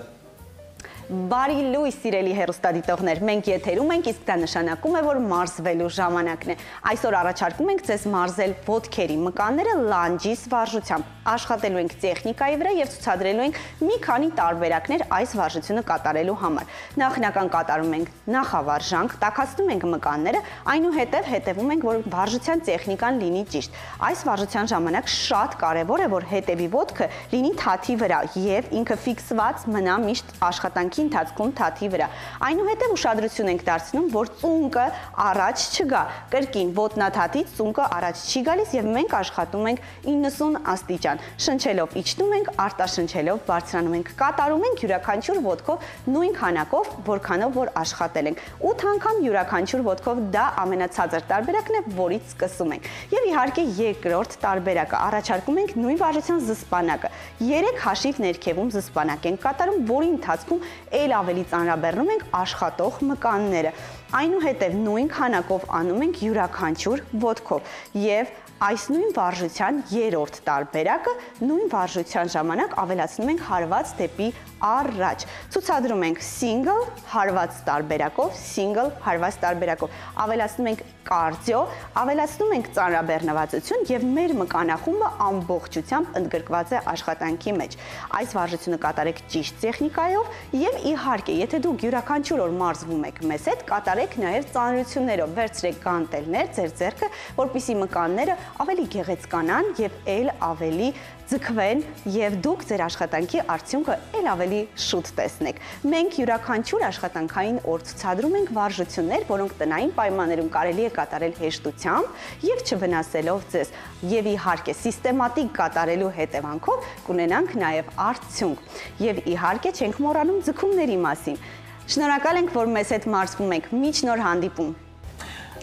Բարի լույս, սիրելի հեռուստադիտողներ, մենք եթերում ենք, իսկ դա նշանակում է, որ մարզվելու ժամանակն է։ Այսօր առաջարկում ենք ձեզ մարզել ոտքերի մկանները լանջիս վարժությամբ։ Աշխատելու ենք տեխնիկայի վրա եւ ցուցադրելու ենք մի քանի տարբերակներ այս վարժությունը կատարելու համար։ Նախնական կատարում ենք նախավարժանք, տաքացնում ենք մկանները, այնուհետև հետևում ենք, որ վարժության տեխնիկան լինի ճիշտ։ Այս վարժության ժամանակ շատ կարևոր է, որ հետևի ոտքը լինի թաթի վրա եւ ինքը ֆիքսված մնա միշտ աշխատանքի ընթացքում թաթի վրա։ Այնուհետև ուշադրություն ենք դարձնում, որ ծունկը առաջ չգա։ Կրկին ոտնաթաթից ծունկը առաջ չի գալիս եւ մենք աշխատում ենք 90 աստիճան։ Շնչելով իջնում ենք, արտաշնչելով բարձրանում ենք։ Կատարում ենք յուրաքանչյուր ոտքով նույն քանակով, որքանով որ աշխատել ենք։ 8 անգամ յուրաքանչյուր ոտքով դա ամենացածր տարբերակն է, որից սկսում ենք։ Եվ իհարկե երկրորդ տարբերակը առաջարկում ենք նույն վարժության զսպանակը։ 3 հաշիվ ներքևում զսպանակ ենք կատարում, որի ընթացքում էլ ավելի ծանրաբեռնում ենք աշխատող մկանները։ Այնուհետև նույն քանակով անում ենք յուրաքանչյուր ոտքով եւ այս նույն վարժության երրորդ տարբերակը նույն վարժության ժամանակ ավելացնում ենք հարված դեպի առաջ։ Ցուցադրում ենք single հարված տարբերակով, single հարված տարբերակով։ Ավելացնում ենք կարդիո, ավելացնում ենք ծանրաբեռնվածություն եւ մեր մկանախումբը ամբողջությամբ ընդգրկված է աշխատանքի մեջ։ Այս վարժությունը կատարեք ճիշտ տեխնիկայով եւ իհարկե, եթե դուք յուրաքանչյուր օր մարզվում եք մեզ հետ, կատարեք նաեւ ծանրություններով, վերցրեք գանտելներ ձեր ձեռքը, որպեսզի մկանները ավելի գեղեցկանան եւ ել ավելի ձգվեն եւ դուք ձեր աշխատանքի արդյունքը ել ավելի շուտ տեսնեք։ Մենք յուրաքանչյուր աշխատանքային օր ցուցադրում ենք վարժություններ, որոնք տնային պայմաններում կարելի է կատարել հեշտությամբ եւ չվնասելով ձեզ։ Եվ իհարկե սիստեմատիկ կատարելու հետևանքով կունենանք նաեւ արդյունք։ Եվ իհարկե չենք մոռանում ձգումների մասին։ Շնորհակալ ենք, որ մեզ հետ մարզվում եք։ Մինչ նոր հանդիպում։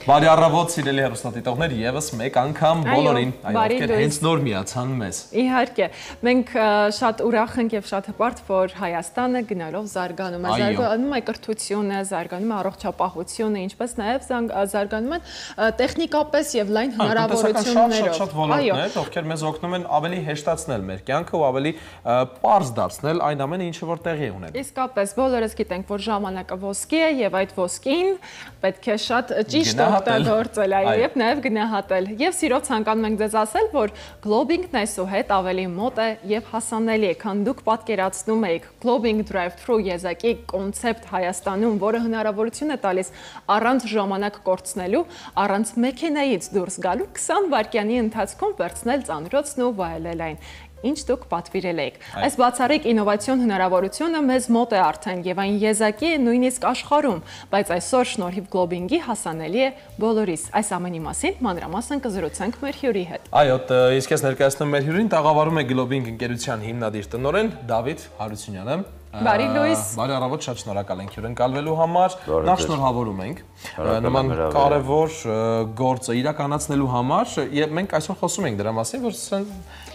Բարի առավոտ, սիրելի հեռուստադիտողներ, եւս մեկ անգամ բոլորին, ովքեր հենց նոր միացան մեզ։ Իհարկե, մենք շատ ուրախ ենք եւ շատ հպարտ, որ Հայաստանը գնալով զարգանում է, զարգանում է կրթությունը, զարգանում է առողջապահությունը, ինչպես նաեւ զարգանում են տեխնիկապես եւ լայն հնարավորություններով։ Շատ ոլորտներ, ովքեր մեզ օգնում են ավելի հեշտացնել մեր կյանքը ու ավելի պարզ դարձնել այն ամենը, ինչը որ տեղի ունեն։ Իսկապես, բոլորս գիտենք, որ ժամանակը ոսկի է եւ այդ ոսկին պետք է շատ ճիշտ օգտագործել, այո, եւ նաեւ գնահատել։ Եվ սիրով ցանկանում ենք ձեզ ասել, որ Globing-ն այսուհետ ավելի մոտ է եւ հասանելի է, քան դուք պատկերացնում եք։ Globing Drive-Thru եզակի կոնցեպտ Հայաստանում, որը հնարավորություն է տալիս առանց ժամանակ կորցնելու, առանց մեքենայից դուրս գալու 20 վայրկյանի ընթացքում վերցնել ծանրոցն ու վայելել այն։ Ինչ դուք պատվիրել եք։ Այս բացառիկ ինովացիոն հնարավորությունը մեզ մոտ է արդեն եւ այն եզակի է նույնիսկ աշխարհում, բայց այսօր շնորհիվ Globing-ի հասանելի է բոլորիս։ Այս ամենի մասին մանրամասն կզրուցենք մեր հյուրի հետ։ Այո, իսկ ես ներկայացնում մեր հյուրին, տաղավարում է Globing ընկերության հիմնադիր տնօրեն Դավիթ Հարությունյանը։ Բարի լույս։ Բարի առավոտ, շատ շնորհակալ ենք հյուրընկալվելու համար։ Նախ շնորհավորում ենք նման կարևոր գործը իրականացնելու համար եւ մենք այսօր խոսում ենք դրա մասին, որ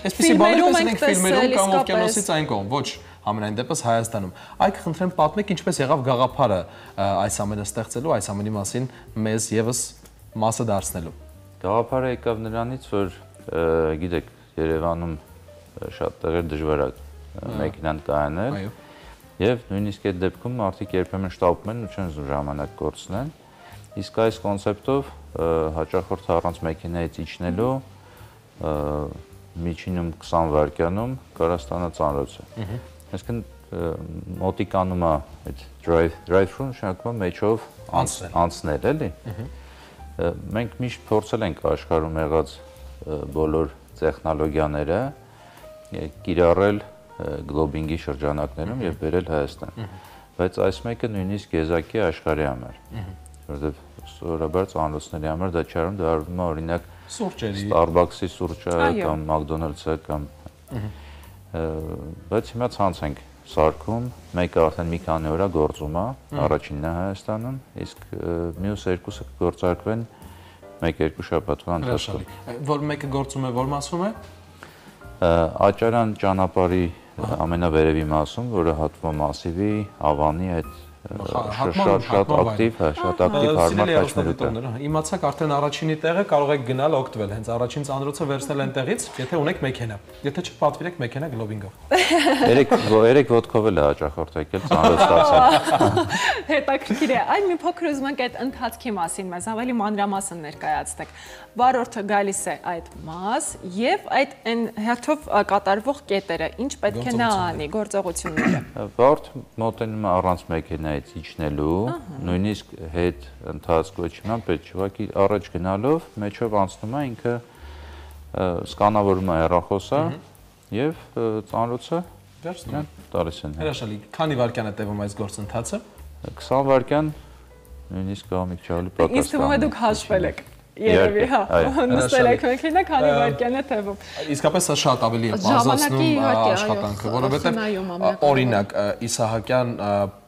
այսպեսի բաներ տեսնենք ֆիլմերում կամ օվկիանոսից այն կողմ, ոչ համենայն դեպս Հայաստանում։ Այ կխնդրեմ պատմեք ինչպես եղավ գաղափարը այս ամենը ստեղծելու, այս ամենի մասին մեզ եւս մասը դարձնելու։ Գաղափարը եկավ նրանից, որ գիտեք, Երևանում շատ տեղեր դժվար է մեքենան կայանել։ Եվ նույնիսկ այդ դեպքում մարդիկ երբեմն շտապում են ու չեն ուզում ժամանակ կորցնել։ Իսկ այս կոնցեպտով հաճախորդը առանց մեքենայից իջնելու միջինում 20 վայրկյանում կարող ստանա ծանրոցը։ Այսինքն մոտիկանում է այդ drive-thru նշանակում է մեջով անցնել, էլի։ Մենք միշտ փորձել ենք աշխարհում եղած բոլոր տեխնոլոգիաները կիրառել գլոբինգի շրջանակներում եւ բերել Հայաստան։ Բայց այս մեկը նույնիսկ եզակի աշխարհի համար, որովհետեւ սովորաբար ծանոթների համար դա չարում դա արվում է օրինակ Starbucks-ի սուրճը կամ McDonald's-ը կամ բայց հիմա ցանց ենք սարքում, մեկը արդեն մի քանի օր է գործում է, առաջինն է Հայաստանում, իսկ մյուս երկուսը կգործարկվեն 1-2 շաբաթվա ընթացքում։ Որ մեկը գործում է, որ մասում է։ Աճարան ճանապարհի ամենավերևի մասում, որը հատվում մասիվի, Ավանի այդ շատ ակտիվ հարմար քաշմերուկ է։ Իմացաք արդեն առաջինի տեղը կարող եք գնալ օգտվել, հենց առաջին ծանրոցը վերցնել այնտեղից, եթե ունեք մեքենա։ Եթե չպատվիրեք մեքենա գլոբինգով։ Երեք ոտքով էլ է հաճախորդ եկել ծանրոց ստացել։ Հետաքրքիր է, այլ մի փոքր ուզում ենք այդ ընթացքի մասին մեզ ավելի մանրամասն ներկայացնեք։ Վարորդը գալիս է այդ մաս եւ այդ այն հերթով կատարվող կետերը, ինչ պետք է նա անի, գործողությունները։ Վարորդը մոտենում է առանց մեքենայից իջնելու, նույնիսկ հետ ընթացք ոչ իման պետք չի, ուղղակի առաջ գնալով մեջով անցնում է ինքը սկանավորում է հեռախոսը եւ ծանրոցը տալիս են։ Հրաշալի, քանի վայրկյան է տևում այս գործընթացը։ 20 վայրկյան, նույնիսկ կամիկ չալի պակաս։ Իսկ թվում է դուք հաշվել եք։ Երևի, հա, նստել եք մեքենա, քանի վայրկյան է տևում։ Իսկապես սա շատ ավելի է բազացնում աշխատանքը, որովհետև օրինակ Իսահակյան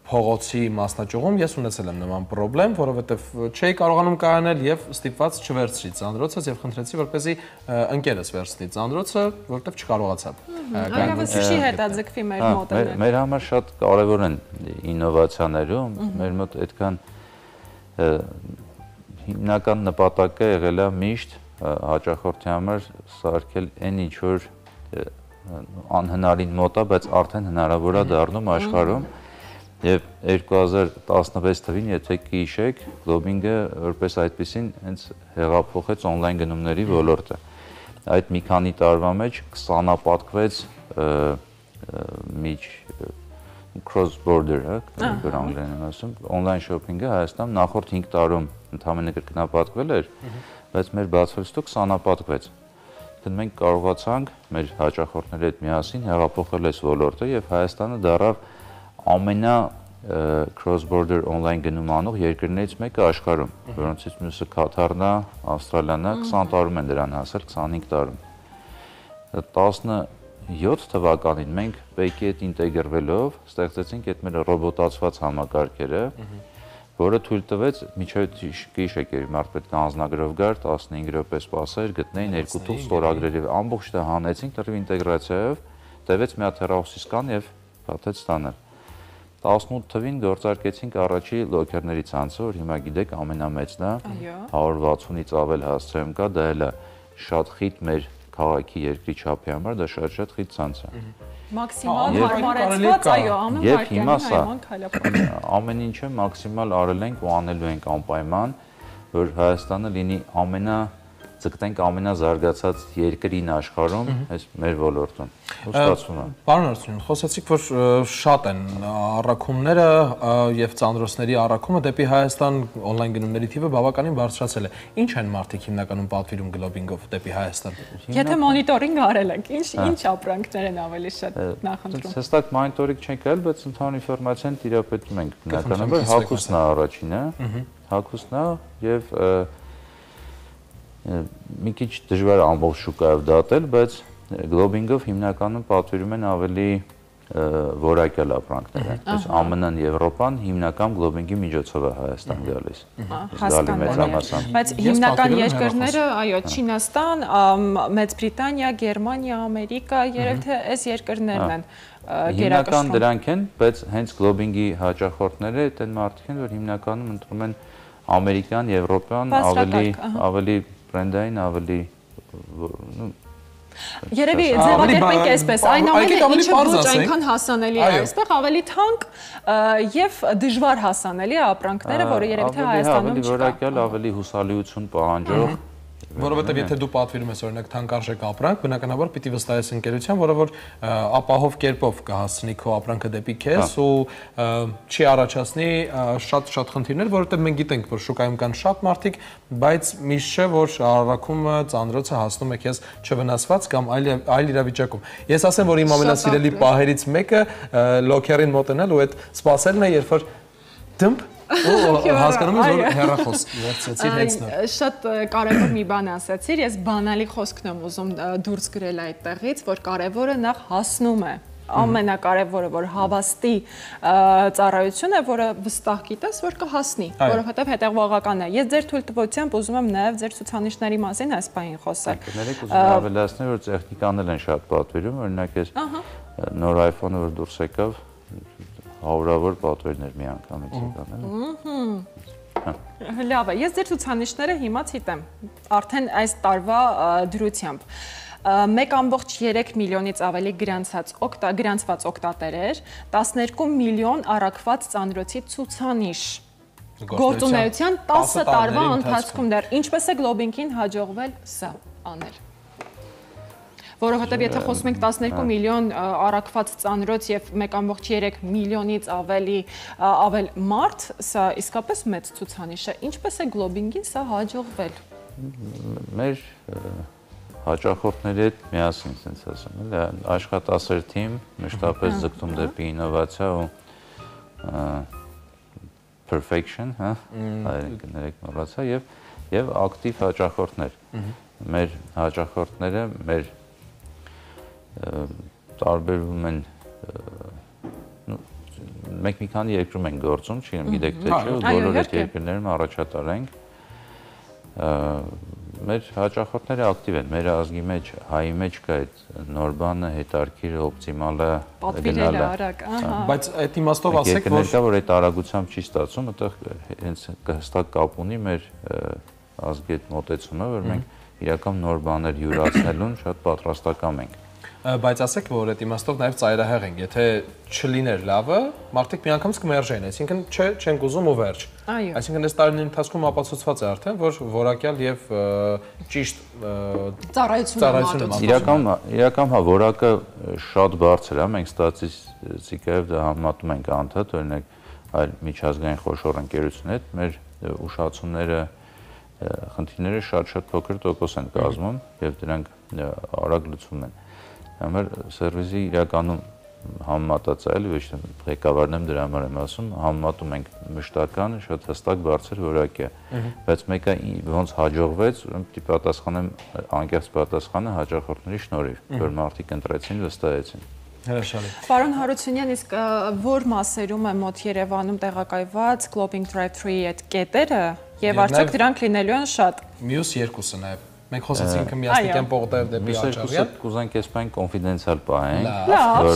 փողոցի մասնաճյուղում ես ունեցել եմ նման խնդրեմ, որովհետև չէի կարողանում կայանել եւ ստիպված չվերցրի ծանրոցս եւ խնդրեցի, որպեսզի ընկերս վերցնի ծանրոցը, որովհետև չկարողացավ։ Այլևս չի հետաձգվի մեր մոդելը։ Մեր համար շատ կարեւոր են ինովացիաներում, մեր մոտ այդքան հիմնական նպատակը եղել է միշտ հաճախորդի համար սարքել այն ինչ որ անհնարին մոտ է, բայց արդեն հնարավոր է դառնում աշխարհում։ Եվ 2016 թվին, եթե կհիշեք, գլոբինգը որպես այդպեսին հենց հեղափոխեց օնլայն գնումների ոլորտը։ Այդ մի քանի տարվա մեջ 20-ապատկվեց cross border, որ անգլերեն եմ ասում, օնլայն շոփինգը Հայաստանում նախորդ 5 տարում ընդհանրապես կրկնապատկվել էր, բայց մեր բացվելուց 20-ապատկվեց։ Դեռ մենք կարողացանք մեր հաճախորդների հետ միասին հեղափոխել այս ոլորտը եւ Հայաստանը դառավ ամենա cross-border online գնում անող երկրներից մեկը աշխարհում, որոնցից մյուսը Կաթարն է, Ավստրալիան է, 20 տարում են դրան հասել, 25 տարում։ 17 թվականին մենք Պեկի հետ ինտեգրվելով ստեղծեցինք այդ մեր ռոբոտացված համակարգերը, որը թույլ տվեց միջև գիշեր մարդ պետք է անձնագրով գար, 15 րոպե սպասեր, գտնեին երկու թուղթ ստորագրերի, ամբողջ դա հանեցինք դրվ ինտեգրացիայով, տևեց մի հատ հեռախոսի սկան եւ փաթեց ստանել։ 18 թվին գործարկեցինք առաջի լոքերների ցանցը, որ հիմա գիտեք ամենամեծն է, 160-ից ավել հասցեում կա, դա էլ է շատ խիտ մեր քաղաքի երկրի չափի համար, դա շատ խիտ ցանց է։ Մաքսիմալ հարմարեցված, այո, ամեն վայրկյանը քայլապետի։ Ամեն ինչը մաքսիմալ արել ենք ու անելու ենք անպայման, որ Հայաստանը լինի ձգտենք ամենազարգացած երկրին աշխարհում, այս մեր ոլորտում։ Ստացվում է։ Պարոն Արծրուն, խոսեցիք, որ շատ են առաքումները եւ ծանրոցների առաքումը դեպի Հայաստան օնլայն գնումների թիվը բավականին բարձրացել է։ Ինչ են մարդիկ հիմնականում պատվիրում գլոբինգով դեպի Հայաստան։ Եթե մոնիտորինգ արել եք, ինչ ապրանքներ են ավելի շատ նախընտրում։ Հստակ մոնիտորինգ չենք արել, բայց ընդհանուր ինֆորմացիան տիրապետում ենք բնականաբար հագուստն է առաջինը, հագուստն է եւ մի քիչ դժվար է ամբողջ շուկայով դատել, բայց գլոբինգով հիմնականում պատվիրում են ավելի որակյալ ապրանքները։ Այս ԱՄՆ-ն, Եվրոպան հիմնական գլոբինգի միջոցով է Հայաստան գալիս։ Հասկանալի։ Բայց հիմնական երկրները, այո, Չինաստան, Մեծ Բրիտանիա, Գերմանիա, Ամերիկա, երբ թե այս երկրներն են գերակշռում։ Հիմնական դրանք են, բայց հենց գլոբինգի հաճախորդները այդ են մարդիկ են, որ հիմնականում ընտրում են ամերիկյան, եվրոպյան, ավելի բրենդային, ավելի Երևի ձևակերպենք այսպես, այն ամենը ինչը ոչ այնքան հասանելի է այստեղ, ավելի թանկ եւ դժվար հասանելի է ապրանքները, որը երևի թե Հայաստանում չկա։ Ավելի որակյալ, ավելի հուսալիություն պահանջող Որովհետև եթե դու պատվիրում ես օրինակ թանկարժեք ապրանք, բնականաբար պիտի վստահես ընկերության, որը որ ապահով կերպով կհասցնի քո ապրանքը դեպի քեզ ու չի առաջացնի շատ խնդիրներ, որովհետև մենք գիտենք, որ շուկայում կան շատ մարդիկ, բայց միշտ չէ, որ առաքումը ծանրոցը հասնում է քեզ չվնասված կամ այլ իրավիճակում։ Ես ասեմ, որ իմ ամենասիրելի պահերից մեկը լոքերին մոտենալ ու այդ սպասելն է, երբ որ դմփ հասկանում ես, որ հեռախոս վերցրեցիր հեծնը։ Շատ կարևոր մի բան ասացիր, ես բանալի խոսքն եմ ուզում դուրս գրել այդտեղից, որ կարևորը նախ հասնում է։ Ամենակարևորը, որ հավաստի ծառայություն է, որը վստահ գիտես, որ կհասնի, որովհետև հետևողական է։ Ես ձեր թույլտվությամբ ուզում եմ նաև ձեր ցուցանիշների մասին այս բանին խոսել։ Կներեք, ուզում եմ ավելացնել, որ տեխնիկաներ են շատ պատվիրում, օրինակ ես նոր iPhone-ը որ դուրս եկավ, հարյուրավոր պատվերներ մի անգամից եկան։ Լավ է, ես ձեր ցուցանիշները հիմա ցիտեմ, արդեն այս տարվա դրությամբ։ 1.3 միլիոնից ավելի գրանցված օգտատերեր, 12 միլիոն առաքված ծանրոցի ցուցանիշ։ Գործունեության 10 տարվա ընթացքում դեռ ինչպես է Globing-ին հաջողվել սա անել։ Որովհետև եթե խոսում ենք 12 միլիոն առաքված ծանրոց եւ 1.3 միլիոնից ավել մարդ, սա իսկապես մեծ ցուցանիշ է։ Ինչպես է Globing-ին սա հաջողվել։ Մեր հաճախորդների հետ միասին, ասենց ասեմ, էլի աշխատասեր թիմ, մշտապես ձգտում դեպի ինովացիա ու perfection, հա, հայերեն մոռացա եւ ակտիվ հաճախորդներ։ Մեր հաճախորդները մեր տարբերվում են մենք մի քանի երկրում ենք գործում, չգիտեմ գիտեք թե չէ, բոլոր այդ երկրներում առաջատար ենք։ Մեր հաճախորդները ակտիվ են, մեր ազգի մեջ, հայի մեջ կա այդ նոր բանը, հետարքիրը, օպտիմալը, գնալը։ Բայց այդ իմաստով ասեք, որ այդ արագությամբ չի ստացվում, այդտեղ հենց հստակ կապ ունի մեր ազգի այդ մոտեցումը, որ մենք իրական նոր բաներ յուրացնելուն շատ պատրաստական ենք։ Բայց ասեք, որ այդ իմաստով նաև ծայրահեղ ենք, եթե չլիներ լավը, մարդիկ միանգամից կմերժեին, այսինքն չենք ուզում ու վերջ։ Այսինքն այս տարիների ընթացքում ապացուցված է արդեն, որ որակյալ եւ ճիշտ ծառայություն իրական հա որակը շատ բարձր է, մենք ստատիստիկայով դա համեմատում ենք անդադ, օրինակ այլ միջազգային խոշոր ընկերություններ հետ, մեր ուշացումները, խնդիրները շատ փոքր տոկոս են կազմում եւ դրանք արագ լուծվում են։ Համար սերվիսի իրականում համեմատած է, ոչ թե ղեկավարն եմ դրա համար եմ ասում, համեմատում ենք մշտական, շատ հստակ բարձր որակի է, բայց մեկը ոնց հաջողվեց, պիտի պատասխանեմ անկեղծ պատասխանը հաճախորդների շնորհիվ, որ մարդիկ ընտրեցին, վստահեցին։ Հրաշալի։ Պարոն Հարությունյան, իսկ որ մասերում է մոտ Երևանում տեղակայված Globing Drive-thru-ի այդ կետերը եւ արդյոք դրանք լինելու են շատ։ Մյուս երկուսը նաեւ մենք խոսեցինք միասնիկյան պողոտայով դեպի Աչարյան։ Կուզենք այս բան կոնֆիդենցիալ պահենք,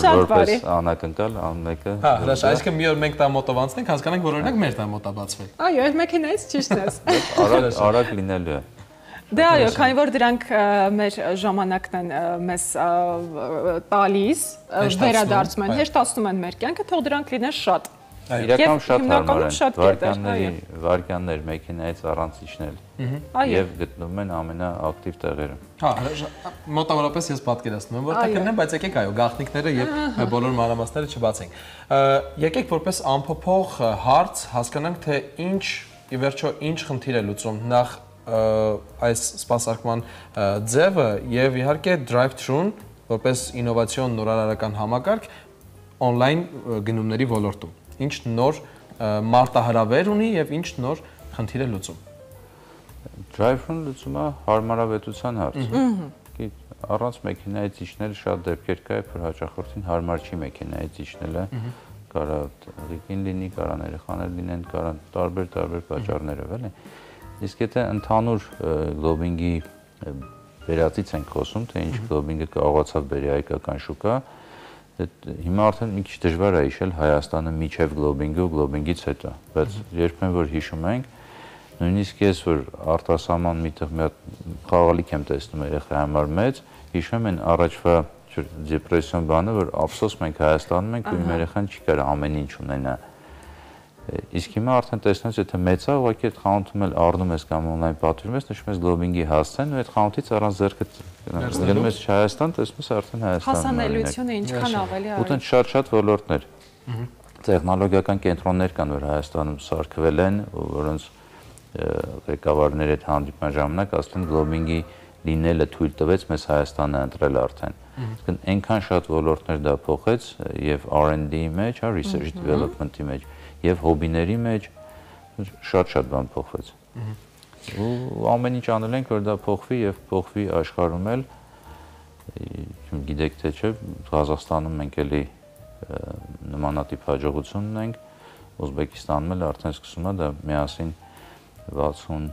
որպես անակնկալ անմեկը։ Հա, հրաշալի, այսինքն մի օր մենք դա մոտով անցնենք, հասկանանք, որ օրինակ մեր դա մոտ է բացվել։ Այո, այդ մեքենայից ճիշտ է։ Արագ լինելու է։ Դե այո, քանի որ դրանք մեր ժամանակն են մեզ տալիս, վերադարձում են, հեշտացնում են մեր կյանքը, թող դրանք լինեն շատ։ Իրականում շատ հարմար են, վարքյաններ մեքենայից առանց իջնել եւ գտնվում են ամենաակտիվ տեղերում։ Հա, մոտավորապես ես պատկերացնում եմ, որ դա կնեմ, բայց եկեք այո, գաղտնիքները եւ բոլոր մանրամասները չբացենք։ Եկեք որպես անփոփոխ հարց հասկանանք, թե ինչ ի վերջո ինչ խնդիր է լուծում նախ այս սպասարկման ձևը եւ իհարկե drive-thru-ն որպես ինովացիոն նորարարական համակարգ on-line գնումների ոլորտում։ Ինչ նոր մարտահրավեր ունի եւ ինչ նոր խնդիր է լուծում։ Drive-thru-ն լուծումը հարմարավետության հարց է։ Առանց մեքենայից իջնել շատ դեպքեր կա, որ հաճախորդին հարմար չի մեքենայից իջնելը, կարա ղիկին լինի, կարա երեխաներ լինեն, կարա տարբեր պատճառներով, էլի։ Իսկ եթե ընդհանուր Globing-ի վերածից ենք խոսում, թե ինչ Globing-ը կարողացավ բերի հայկական շուկա, հիմա արդեն մի քիչ դժվար է հիշել Հայաստանը միջև Globing-ը ու Globing-ից հետո, բայց երբեմն որ հիշում ենք, նույնիսկ ես որ արտասահման միտեղ մի հատ խաղալիք եմ տեսնում երեխայի համար մեծ, հիշում են առաջվա դեպրեսիոն բանը, որ ափսոս մենք Հայաստանում ենք ու իմ երեխան չի կարող ամեն ինչ ունենա։ Իսկ հիմա արդեն տեսնես, եթե մեծ է, ուղղակի այդ խանութում էլ առնում ես կամ on-line պատվիրում ես, նշում ես լոբինգի հասցեն ու այդ խանութից առանց ձեռքդ գնում ես Հայաստան, տեսնում ես արդեն Հայաստանում։ Հասանելիությունը ինչքան ավելի արագ։ Ու շատ ոլորտներ։ Տեխնոլոգիական կենտրոններ կան, որ Հայաստանում սարքվել են, որոնց ղեկավարների հետ հանդիպման ժամանակ ասում են լոբինգի լինելը թույլ տվեց մեզ Հայաստանը ընտրել արդեն։ Իսկ այնքան շատ ոլորտներ դա փոխեց եւ R&D-ի մեջ, research development-ի մեջ եւ հոբիների մեջ շատ բան փոխվեց։ Ու ամեն ինչ անել ենք, որ դա փոխվի եւ փոխվի աշխարհում էլ։ Գիտեք թե չէ, Ղազախստանում մենք էլի նմանատիպ հաջողություն ունենք, Ուզբեկիստանում էլ արդեն սկսում է դա միասին 60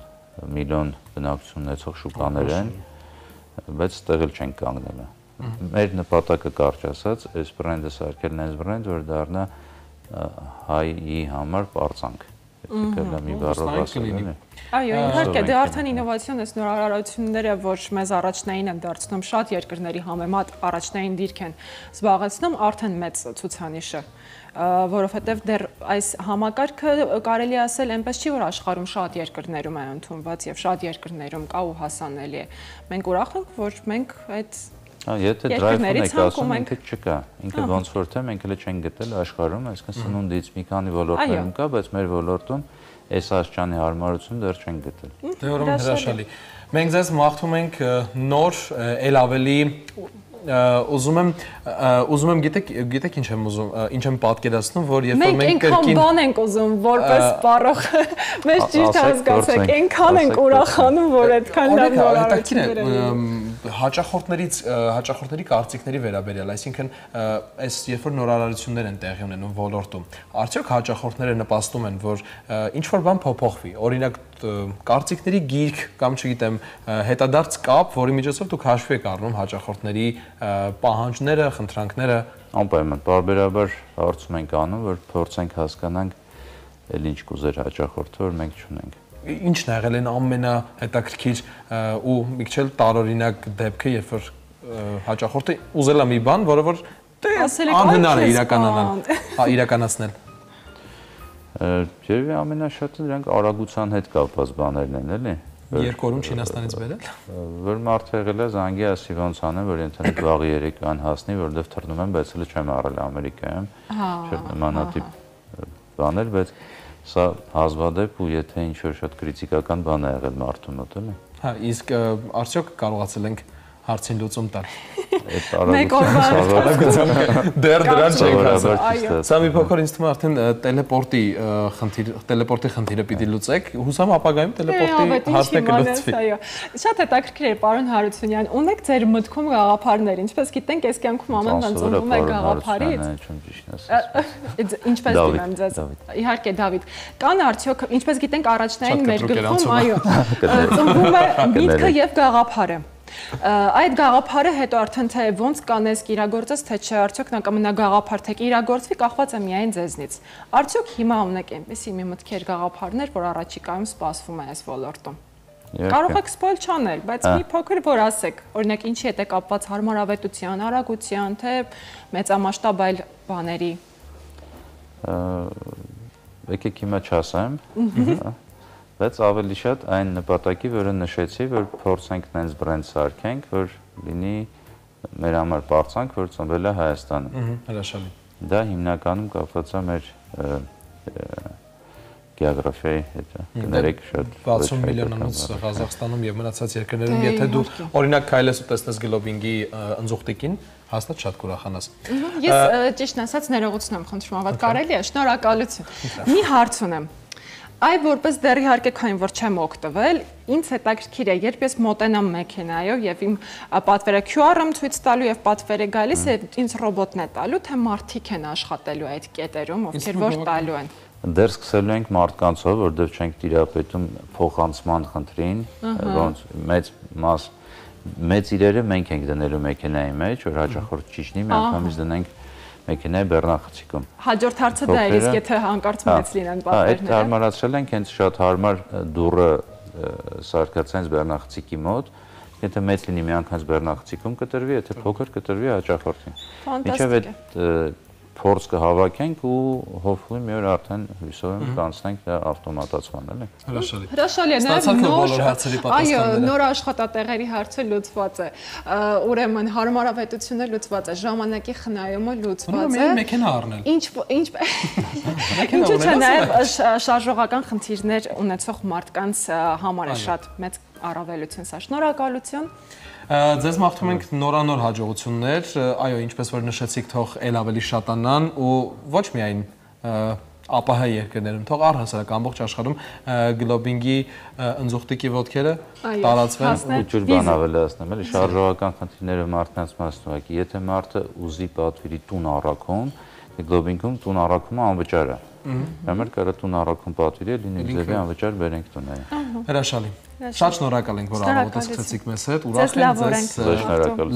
միլիոն բնակչություն ունեցող շուկաներ են, բայց ստեղ էլ չենք կանգնել։ Մեր նպատակը կարճ ասած, այս բրենդը սարքելն է բրենդ, որ դառնա հայի համար պարծանք։ Այո, իհարկե, դե արդեն ինովացիոն այս նոր արարությունները, որ մեզ առաջնային են դարձնում, շատ երկրների համեմատ առաջնային դիրք են զբաղեցնում, արդեն մեծ ցուցանիշը, որովհետև դեռ այս համակարգը կարելի ասել այնպես չի, որ աշխարհում շատ երկրներում է ընդունված եւ շատ երկրներում կա ու հասանելի է։ Մենք ուրախ ենք, որ մենք այդ Եթե դրայվն եք ասում, ինքը չկա, ինքը ոնց որ թե մենք էլ չենք գտել աշխարհում, այսինքն սնունդից մի քանի ոլորտներում կա, բայց մեր ոլորտում այս աշխարհի հարմարություն դեռ չենք գտել։ Դե ուրեմն հրաշալի։ Մենք ձեզ մաղթում ենք նոր, ել ավելի ուզում եմ գիտեք ինչ եմ ուզում, ինչ եմ պատկերացնում, որ երբ որ մենք կրկին բան ենք ուզում, որպես սպառող, մեզ ճիշտ հասկացեք, այնքան ենք ուրախանում, որ այդքան լավ նորարարություններ են։ Հաճախորդների կարծիքների վերաբերյալ, այսինքն այս երբ որ նորարարություններ են տեղի ունենում ոլորտում, արդյոք հաճախորդները նպաստում են, որ ինչ-որ բան փոփոխվի, օրինակ կարծիքների գիրք կամ չգիտեմ հետադարձ կապ, որի միջոցով դուք հաշվի եք առնում հաճախորդների պահանջները, խնդրանքները։ Անպայման, պարբերաբար հարցում ենք անում, որ փորձենք հասկանանք էլ ինչ կուզեր հաճախորդը, որ մենք չունենք։ Ինչն է եղել այն ամենահետաքրքիր ու մի քիչ տարօրինակ դեպքը, երբ որ հաճախորդը ուզել է մի բան, որը որ անհնար է իրականացնել։ Երևի ամենաշատը դրանք արագության հետ կապված բաներն են, էլի։ Երկու օրում Չինաստանից բերել։ Որ մարդը եղել է զանգի ասի ոնց անեմ, որ ինտերնետ վաղի երեկոյան հասնի, որովհետև թռնում եմ, բայց հələ չեմ առել Ամերիկայում։ Շատ նմանատիպ բաներ, բայց սա հազվադեպ ու եթե ինչ-որ շատ կրիտիկական բան է եղել մարդու մոտ, էլի։ Հա, իսկ արդյոք կարողացել ենք հարցին լուծում տալ։ Մեկ օրվա դեռ դրան չենք հասել։ Սա մի փոքր ինձ թվում է արդեն տելեպորտի խնդիրը պիտի լուծեք։ Հուսամ ապագայում տելեպորտի հարցը կլուծվի։ Այո, շատ հետաքրքիր է, պարոն Հարությունյան, ունեք ձեր մտքում գաղափարներ, ինչպես գիտենք, այս կյանքում ամեն բան ծնվում է գաղափարից։ Ինչպես դիմեմ ձեզ։ Իհարկե, Դավիթ, կան արդյոք, ինչպես գիտենք, առաջնային մեր գլխում, այո, ծնվում է միտքը եւ գաղափարը։ Այդ գաղափարը հետո արդեն թե ոնց կանես կիրագործես, թե չէ, արդյոք նա կմնա գաղափար, թե կիրագործվի, կախված է միայն ձեզնից։ Արդյոք հիմա ունեք այնպեսի մի մտքեր գաղափարներ, որ առաջիկայում սպասվում է այս ոլորտում։ Կարող եք սպոյլ չանել, բայց մի փոքր որ ասեք, օրինակ ինչի հետ է կապված հարմարավետության, արագության, թե մեծամասշտաբ այլ բաների։ Եկեք հիմա չասեմ։ Բայց ավելի շատ այն նպատակի, որը նշեցի, որ փորձենք նենց բրենդ սարքենք, որ լինի մեր համար պարծանք, որ ծնվել է Հայաստանում։ Հրաշալի։ Դա հիմնականում կապված է մեր գեոգրաֆիայի հետ։ Կներեք շատ 60 միլիոնանոց Ղազախստանում եւ մնացած երկրներում, եթե դու օրինակ քայլես ու տեսնես գլոբինգի ընձուղտիկին, հաստատ շատ կուրախանաս։ Ես ճիշտ ասած ներողություն եմ խնդրում, ավատ կարելի է, շնորհակալություն։ Մի հարց ունեմ։ Այ որպես դեռ իհարկե քանի որ չեմ օգտվել, ինձ հետաքրքիր է, երբ ես մոտենամ մեքենայով եւ իմ պատվերը QR-ում ցույց տալու եւ պատվերը գալիս է ինձ ռոբոտն է տալու, թե մարդիկ են աշխատելու այդ կետերում, ովքեր որ տալու են։ Դեռ սկսելու ենք մարդկանցով, որովհետեւ չենք տիրապետում փոխանցման խնդրին, ոնց մեծ իրերը մենք ենք դնելու մեքենայի մեջ, որ հաճախորդ ճիշտ մի անգամից դնենք մեքենայի բեռնախցիկում։ Հաջորդ հարցը դա է, իսկ եթե հանկարծ մեծ լինեն պատվերները։ Այդ հարմարացրել ենք, հենց շատ հարմար դուռը սարքացած բեռնախցիկի մոտ, եթե մեծ լինի մի անգամ բեռնախցիկում կտրվի, եթե փոքր կտրվի հաճախորդին։ Ֆանտաստիկ է։ փորձ կհավաքենք ու հոփուլի մի օր արդեն հույսով եմ կանցնենք դա ավտոմատացման, էլի։ Հրաշալի։ Հրաշալի է, նոր աշխատատեղերի հարցը լուծված է։ Ուրեմն հարմարավետությունը լուծված է, ժամանակի խնայումը լուծված է։ Մեքենա առնել։ Ինչու՞ չէ, նաև շարժողական խնդիրներ ունեցող մարդկանց համար է շատ մեծ առավելություն սա։ Շնորհակալություն։ Ձեզ մաղթում ենք նորանոր հաջողություններ, այո, ինչպես որ նշեցիք, թող ել ավելի շատանան ու ոչ միայն ԱՊՀ երկրներում, թող առհասարակ ամբողջ աշխարհում գլոբինգի ընձուղտիկի ոտքերը տարածվեն ու ջուր բան ավելացնեմ, էլի շարժողական խնդիրները մարդկանց մասն ուղղակի, եթե մարդը ուզի պատվիրի տուն առաքում, գլոբինգում տուն առաքումը անվճար է։ Համար կարա տուն առաքում պատվիրի, լինի ձևի անվճար բերենք տուները։ Հրաշալի։ Շատ շնորհակալ ենք, որ առավոտը սկսեցիք մեզ հետ, ուրախ ենք ձեզ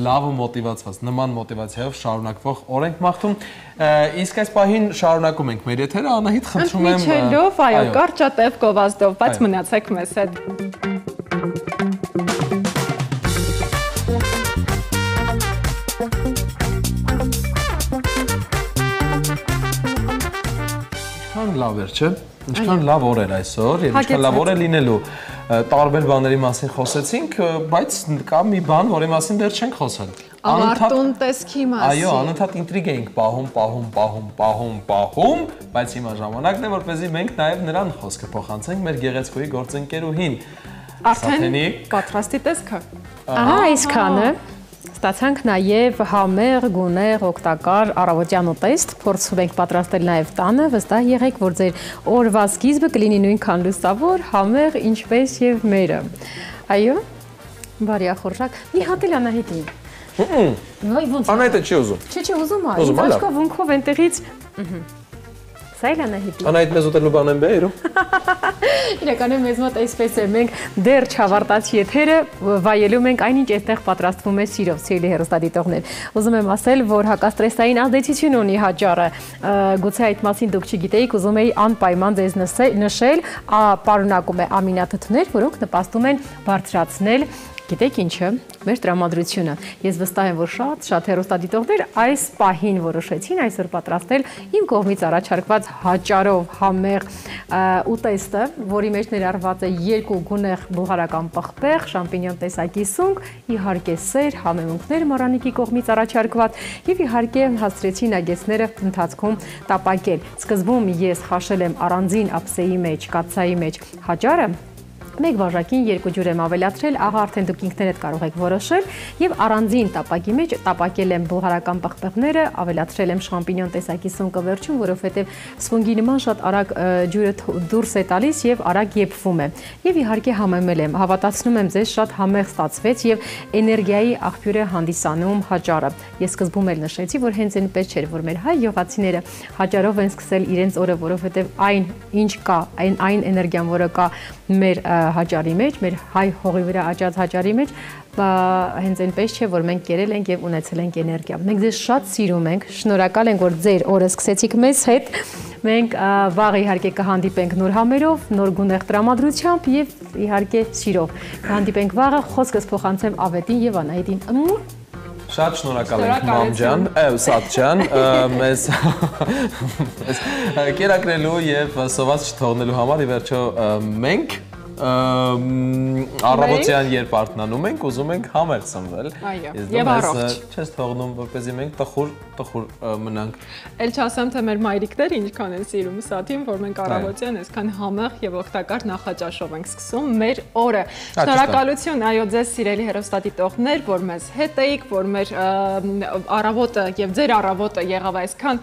լավ ու մոտիվացված, նման մոտիվացիայով շարունակվող օր ենք մաղթում, իսկ այս պահին շարունակում ենք մեր եթերը, Անահիտ, խնդրում եմ Ընդմիջելով, այո, կարճատև գովազդով, բայց մնացեք մեզ հետ։ Ինչքան լավ էր, չէ՞։ Ինչքան լավ օր էր այսօր, եւ ինչքան լավ օր է լինելու։ Տարբեր բաների մասին խոսեցինք, բայց կա մի բան, որի մասին դեռ չենք խոսել։ Ավարտուն տեսքի մասին։ Այո, անընդհատ ինտրիգ էինք պահում, բայց հիմա ժամանակն է, որպեսզի մենք նաև նրան խոսքը փոխանցենք մեր գեղեցկուհի գործընկերուհին։ Արդեն պատրաստի տեսքը։ Ահա այսքանը։ Ստացանք նաև համեղ, գունեղ, օգտակար առավոտյան ուտեստ, փորձում ենք պատրաստել նաև տանը, վստահ եղեք, որ ձեր օրվա սկիզբը կլինի նույնքան լուսավոր, համեղ, ինչպես եւ մերը։ Այո, բարյախորժակ։ Մի հատ էլ Անահիտին։ Անահիտը չի ուզում։ Չի ուզում, այ։ Աչքով ունքով այնտեղից։ Սա էլ Անահիտի։ Անահիտ մեզ ուտելու բան են բերում։ Իրականում մեզ մոտ այսպես է, մենք դեռ չավարտած եթերը վայելում ենք այնինչ այդտեղ պատրաստվում է սիրով, սիրելի հեռուստադիտողներ։ Ուզում եմ ասել, որ հակաստրեսային ազդեցություն ունի հաճարը, գուցե այդ մասին դուք չգիտեիք, ուզում էի անպայման ձեզ նշել, պարունակում է ամինաթթուներ, որոնք նպաստում են բարձրացնել Գիտեք ինչը, մեր տրամադրությունը։ Ես վստահ եմ, որ շատ հեռուստադիտողներ այս պահին որոշեցին այսօր պատրաստել իմ կողմից առաջարկված հաճարով համեղ ուտեստը, որի մեջ ներառված է 2 գունեղ բուլղարական պղպեղ, շամպինյոն տեսակի սունկ, իհարկե սեր, համեմունքներ մառանիկի կողմից առաջարկված եւ իհարկե հասցրեցի նագեցները ընթացքում տապակել։ Սկզբում ես խաշել եմ առանձին ափսեի մեջ, կաթսայի մեջ հաճարը, մեկ բաժակին 2 ջուր եմ ավելացրել, ահա արդեն դուք ինքներդ կարող եք որոշել եւ առանձին տապակի մեջ տապակել եմ բուլղարական պղպեղները, ավելացրել եմ շամպինյոն տեսակի սունկը վերջում, որովհետեւ սպունգի նման շատ արագ ջուրը դուրս է տալիս եւ արագ եփվում է։ Եվ իհարկե համեմել եմ, հավատացնում եմ ձեզ, շատ համեղ ստացվեց եւ էներգիայի աղբյուր է հանդիսանում հաճարը։ Ես սկզբում էլ նշեցի, որ հենց այնպես չէր, որ մեր հայ յուղացիները հաճարով են սկսել իրենց օրը, որովհետեւ այն ինչ կա, այն էներգիան, որը կա մեր հաճարի մեջ, մեր հայ հողի վրա աճած հաճարի մեջ, հենց այնպես չէ, որ մենք կերել ենք եւ ունեցել ենք էներգիա։ Մենք ձեզ շատ սիրում ենք, շնորհակալ ենք, որ ձեր օրը սկսեցիք մեզ հետ։ Մենք վաղ իհարկե կհանդիպենք նոր համերով, նոր գունեղ տրամադրությամբ եւ իհարկե սիրով։ Կհանդիպենք վաղը, խոսքս փոխանցեմ Ավետին եւ Անահիտին։ Շատ շնորհակալ ենք մամ ջան, Սաթ ջան, մեզ կերակրելու եւ սոված չթողնելու համար ի վերջո մենք առավոտյան երբ արթնանում ենք, ուզում ենք համեր սնվել։ Եվ առողջ։ Չես թողնում, որպեսզի մենք տխուր մնանք։ Էլ չասեմ, թե մեր մայրիկները ինչքան են սիրում Սաթին, որ մենք առավոտյան այսքան համեղ եւ օգտակար նախաճաշով ենք սկսում մեր օրը։ Շնորհակալություն, այո, ձեզ սիրելի հեռուստադիտողներ, որ մեզ հետ էիք, որ մեր առավոտը եւ ձեր առավոտը եղավ այսքան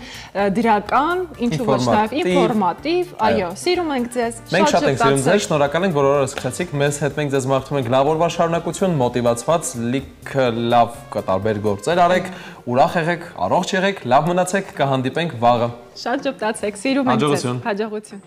դրական, ինչու ոչ նաեւ ինֆորմատիվ։ Այո, սիրում ենք ձեզ։ Մենք շատ ենք սիրում ձեզ, շնորհակալ ենք, որ օրը սկսեցիք, մեզ հետ մենք ձեզ մաղթում ենք լավ օրվա շարունակություն, մոտիվացված, լիքը լավ տարբեր գործեր արեք, ուրախ եղեք, առողջ եղեք, լավ մնացեք, կհանդիպենք վաղը։ Շատ ճպտացեք, սիրում ենք ձեզ։ Հաջողություն։